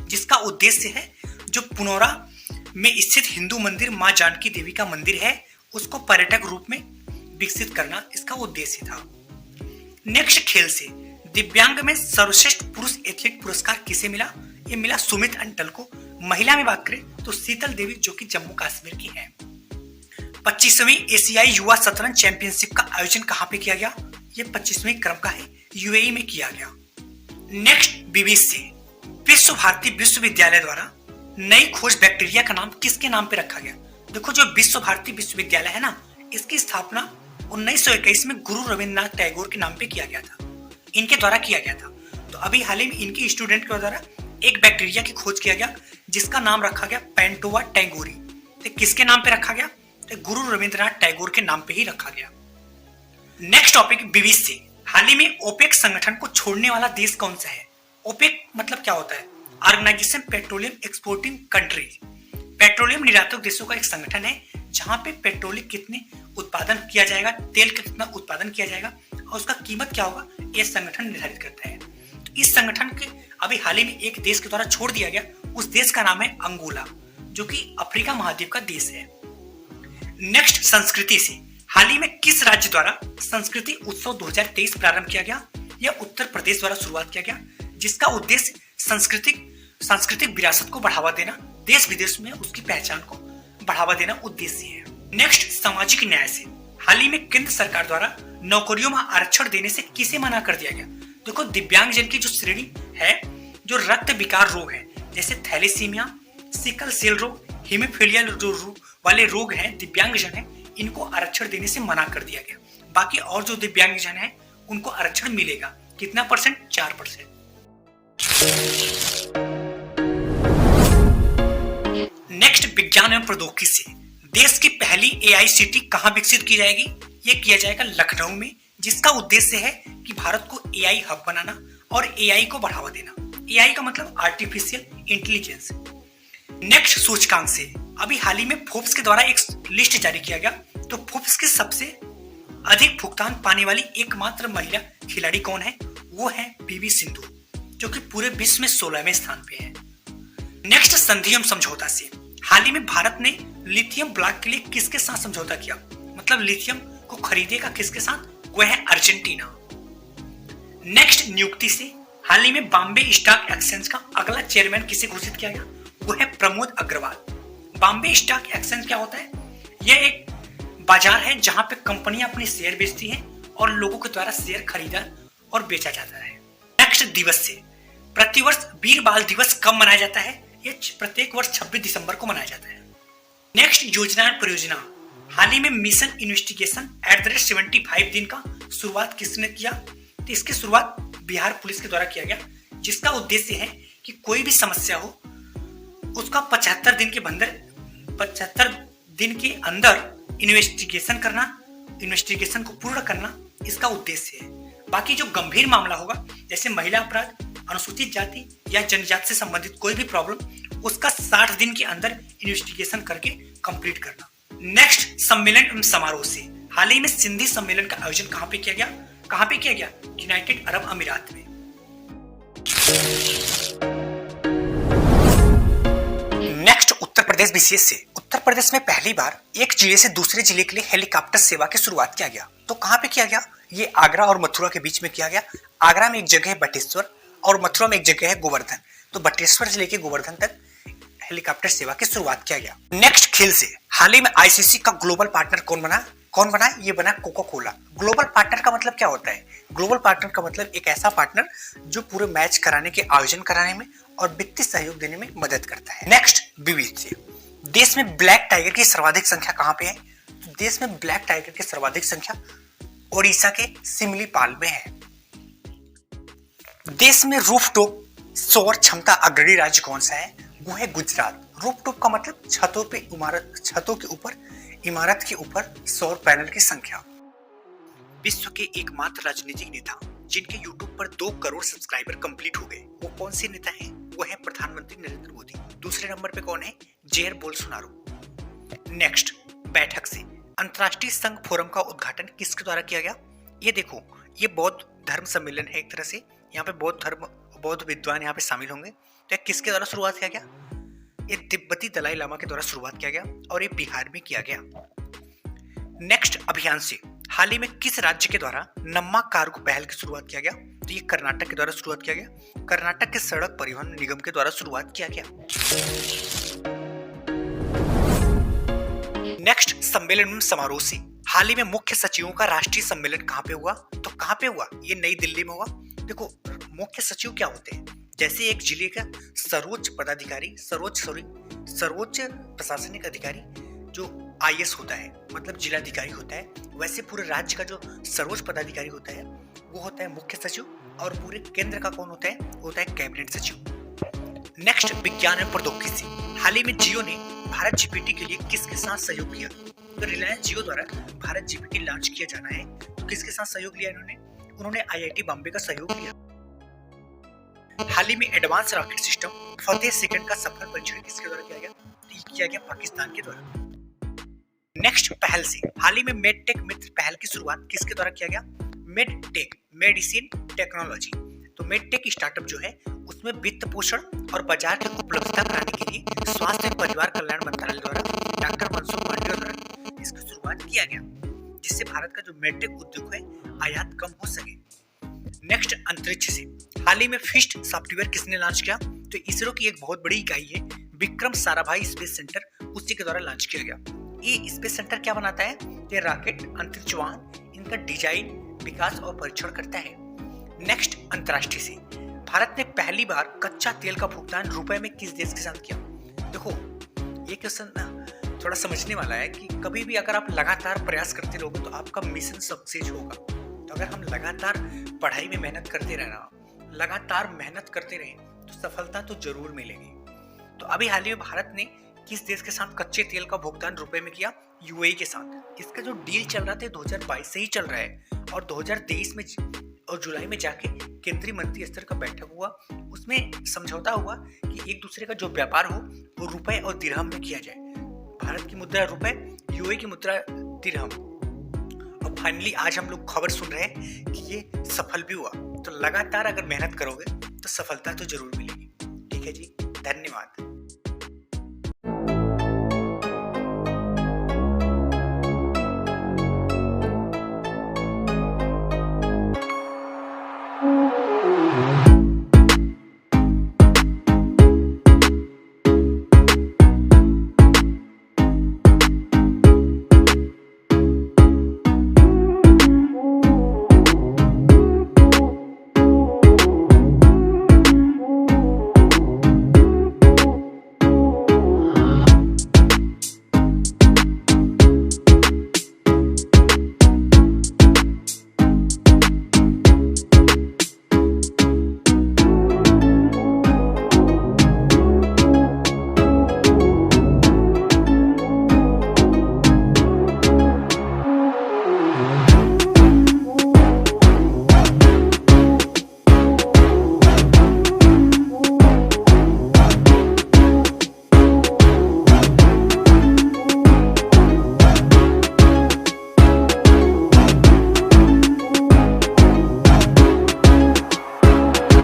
जिसका उद्देश्य है जो पुनौरा में स्थित हिंदू मंदिर मां जानकी देवी का मंदिर है, उसको पर्यटक रूप में विकसित करना इसका उद्देश्य था। नेक्स्ट खेल से, दिव्यांग में सर्वश्रेष्ठ पुरुष एथलीट पुरस्कार किसे मिला? ये मिला सुमित अंटल को। महिला में बात करें तो शीतल देवी, जो कि जम्मू कश्मीर की है। 25वीं एशियाई युवा शतरंज चैंपियनशिप का आयोजन कहां पे किया गया? ये 25वें क्रम का है, यूएई में किया गया। नेक्स्ट बीबीसी, विश्व भारती विश्वविद्यालय द्वारा नई खोज बैक्टीरिया का नाम किसके नाम पे रखा गया? देखो, जो विश्व भारती विश्वविद्यालय है ना, इसकी स्थापना 1921 में गुरु रविंद्रनाथ टैगोर के नाम पे किया गया था, इनके द्वारा किया गया था। तो अभी हाल ही में इनकी स्टूडेंट के द्वारा एक बैक्टीरिया की खोज किया गया, जिसका नाम रखा गया पेंटोवा टैगोरी। तो किसके नाम पे रखा गया? तो गुरु रविंद्रनाथ टैगोर के नाम पे ही रखा गया। नेक्स्ट टॉपिक बीबीसी, हाल ही में ओपेक संगठन को छोड़ने वाला देश कौन सा है? ओपेक मतलब क्या होता है? Organization Petroleum Exporting Countries, petroleum निर्यातक देशों का एक संगठन है, जहां पे पेट्रोलियम कितने उत्पादन किया जाएगा, तेल कितना उत्पादन किया जाएगा और उसका कीमत क्या होगा, यह संगठन निर्धारित करता है। तो इस संगठन के अभी हाल ही में एक देश के द्वारा छोड़ दिया गया, उस देश का नाम है अंगोला, जो कि अफ्रीका महाद्वीप का देश है। नेक्स्ट संस्कृति से, हाल ही में किस राज्य द्वारा संस्कृति उत्सव 2023 प्रारंभ किया गया? यह उत्तर प्रदेश द्वारा शुरुआत किया गया, जिसका उद्देश्य सांस्कृतिक विरासत को बढ़ावा देना, देश विदेश में उसकी पहचान को बढ़ावा देना उद्देश्य है। नेक्स्ट सामाजिक न्याय से, हाल ही में केंद्र सरकार द्वारा नौकरियों में आरक्षण देने से किसे मना कर दिया गया? देखो, दिव्यांगजन की जो श्रेणी है, जो रक्त विकार रोग है, जैसे थैलेसीमिया, सिकल सेल रोग, हीमोफीलिया जो वाले रोग हैं, दिव्यांगजन है, इनको आरक्षण देने से मना कर दिया गया। बाकी और जो दिव्यांगजन है उनको आरक्षण मिलेगा। कितना परसेंट? 4%। नेक्स्ट विज्ञान एवं प्रौद्योगिकी से, देश की पहली एआईसीटी कहां विकसित की जाएगी? ये किया जाएगा लखनऊ में, जिसका उद्देश्य है कि भारत को एआई हब बनाना और एआई को बढ़ावा देना। एआई का मतलब आर्टिफिशियल इंटेलिजेंस। नेक्स्ट सूचकांक से, अभी हाल ही में फोर्ब्स के द्वारा एक लिस्ट जारी किया गया, तो फोर्ब्स के सबसे अधिक भुगतान पाने वाली एकमात्र महिला खिलाड़ी कौन है? वो है पीवी सिंधु, जो कि पूरे विश्व में 16वें स्थान पे है। नेक्स्ट संधि एवं समझौता से, हाल ही में भारत ने लिथियम ब्लॉक के लिए किसके साथ समझौता किया? मतलब लिथियम को खरीदेगा किसके साथ? वह है अर्जेंटीना। नेक्स्ट नियुक्ति से, हाल ही में बॉम्बे स्टॉक एक्सचेंज का अगला चेयरमैन किसे घोषित किया गया? वो है प्रमोद अग्रवाल। बॉम्बे स्टॉक एक्सचेंज क्या होता है? यह एक बाजार है जहां पे कंपनियां अपने शेयर बेचती हैं और लोगों के द्वारा शेयर खरीदा और बेचा जाता है। नेक्स्ट दिवस से, प्रतिवर्ष वीर बाल दिवस कब मनाया जाता है? यह प्रत्येक वर्ष 26 दिसंबर को मनाया जाता है। नेक्स्ट योजना और परियोजना, हाल ही में मिशन इन्वेस्टिगेशन @75 दिन का शुरुआत किसने किया? तो इसकी शुरुआत बिहार पुलिस के द्वारा किया गया, जिसका उद्देश्य है कि कोई भी समस्या हो उसका 75 दिन के अंदर इन्वेस्टिगेशन को पूर्ण करना इसका उद्देश्य है। बाकी जो गंभीर मामला होगा, जैसे महिला अपराध, अनुसूचित जाति या जनजाति से संबंधित कोई भी प्रॉब्लम, उसका 60 दिन के अंदर इन्वेस्टिगेशन करके कंप्लीट करना। नेक्स्ट सम्मेलन एवं समारोह से, हाल ही में सिंधी सम्मेलन का आयोजन कहां पे किया गया? यूनाइटेड अरब अमीरात में। नेक्स्ट उत्तर प्रदेश विशेष से, उत्तर प्रदेश में पहली बार एक जिले से दूसरे जिले के लिए हेलीकॉप्टर सेवा की शुरुआत किया गया। तो कहां पे किया गया? ये आगरा और मथुरा के बीच में किया गया। आगरा में एक जगह है बटेश्वर और मथुरा में एक जगह है गोवर्धन। तो बटेश्वर से लेकर गोवर्धन तक हेलीकॉप्टर सेवा की शुरुआत किया गया। नेक्स्ट खेल से, हाल ही में आईसीसी का ग्लोबल पार्टनर कौन बना? ये बना कोका कोला। ग्लोबल पार्टनर का मतलब क्या होता है? ग्लोबल पार्टनर का मतलब एक ऐसा पार्टनर जो पूरे मैच कराने के आयोजन कराने में और वित्तीय सहयोग देने में मदद करता है। नेक्स्ट बीबीसी, देश में ब्लैक टाइगर की सर्वाधिक संख्या कहां पे है? तो देश में ब्लैक टाइगर की सर्वाधिक संख्या ओडिशा के सिमलीपाल में है। देश में रूफटॉप सौर क्षमता अग्रणी राज्य कौन सा है? वो है गुजरात। रूफटॉप का मतलब छतों के ऊपर इमारत के ऊपर सौर पैनल की संख्या। विश्व के एकमात्र राजनीतिक नेता जिनके यूट्यूब पर 2 करोड़ सब्सक्राइबर कंप्लीट हो गए, वो कौन से नेता हैं? वो है प्रधानमंत्री नरेंद्र मोदी। दूसरे नंबर पे कौन है? Jair Bolsonaro. नेक्स्ट, बैठक से अंतर्राष्ट्रीय संघ फोरम का उद्घाटन किसके द्वारा किया गया? ये देखो, ये बौद्ध धर्म सम्मेलन है एक तरह से। यहाँ पे बौद्ध विद्वान यहाँ पे शामिल होंगे। तो किसके द्वारा शुरुआत किया गया? ये तिब्बती दलाई लामा के द्वारा शुरुआत किया गया और ये बिहार में किया गया। नेक्स्ट, अभियान से हाल ही में किस राज्य के द्वारा नम्मा कार्गो पहल की शुरुआत किया गया? तो ये कर्नाटक के द्वारा शुरुआत किया गया। कर्नाटक के सड़क परिवहन निगम के द्वारा शुरुआत किया गया। नेक्स्ट, सम्मेलन समारोह से हाल ही में मुख्य सचिवों का राष्ट्रीय सम्मेलन कहाँ पे हुआ? तो कहाँ पे हुआ? ये नई दिल्ली में हुआ। देखो, मुख्य सचिव क्या होते हैं? जैसे एक जिले का सर्वोच्च पदाधिकारी, सर्वोच्च प्रशासनिक अधिकारी जो IS होता है, मतलब जिलाधिकारी होता है, वैसे पूरे राज्य का जो सर्वोच्च पदाधिकारी होता है वो होता है मुख्य सचिव, और पूरे केंद्र का कौन होता है? वो होता है कैबिनेट सचिव। नेक्स्ट, विज्ञान एवं प्रौद्योगिकी से हाल ही में जियो ने भारत GPT के लिए किसके साथ सहयोग किया? तो रिलायंस जियो द्वारा भारत GPT लॉन्च किया जाना है, तो किसके साथ सहयोग लिया उन्होंने IIT बॉम्बे का सहयोग लिया। हाल ही में एडवांस रॉकेट सिस्टम फतेह सेकंड का सफल परीक्षण किसके द्वारा किया गया? तो किया गया पाकिस्तान के द्वारा। नेक्स्ट, पहल से हाल ही में मेडटेक मित्र पहल की शुरुआत किसके द्वारा किया गया? Medtech, medicine technology. तो मेडटेक स्टार्टअप जो है उसमें वित्त पोषण और बाजार की उपलब्धता कराने के लिए स्वास्थ्य एवं परिवार कल्याण मंत्रालय द्वारा डॉक्टर मनसुख मांडविया द्वारा इसकी शुरुआत किया गया, जिससे भारत का जो मेडटेक उद्योग है आयात कम हो सके। नेक्स्ट, अंतरिक्ष से हाल ही में फिस्ट सॉफ्टवेयर किसने लॉन्च किया? तो इसरो की एक बहुत बड़ी इकाई है विक्रम साराभाई स्पेस सेंटर, उसी के द्वारा लॉन्च किया गया। ये स्पेस सेंटर क्या बनाता है? ये रॉकेट, अंतरिक्ष वाहन, इनका डिजाइन, विकास और परीक्षण करता है। नेक्स्ट, अंतर्राष्ट्रीय से भारत ने पहली बार कच्चा तेल का भुगतान रुपए में किस देश के साथ किया? देखो, ये क्वेश्चन ना थोड़ा समझने वाला है कि कभी भी अगर आप लगातार प्रयास करते रहोगे तो आपका मिशन सक्सेस होगा। तो अगर हम लगातार पढ़ाई में मेहनत करते रहना, लगातार मेहनत करते रहे तो सफलता तो जरूर मिलेगी। तो अभी हाल ही में भारत ने किस देश के साथ कच्चे तेल का भुगतान रुपए में किया? UAE के साथ। इसका जो डील चल रहा था 2022 से ही चल रहा है, और 2023 में और जुलाई में जाके केंद्रीय मंत्री स्तर का बैठक हुआ, उसमें समझौता हुआ कि एक दूसरे का जो व्यापार हो वो रुपए और दिरहम में किया जाए। भारत की मुद्रा रुपए, UAE की मुद्रा दिरहम। और फाइनली आज हम लोग खबर सुन रहे हैं कि ये सफल भी हुआ। तो लगातार अगर मेहनत करोगे तो सफलता तो जरूर मिलेगी। ठीक है जी, धन्यवाद।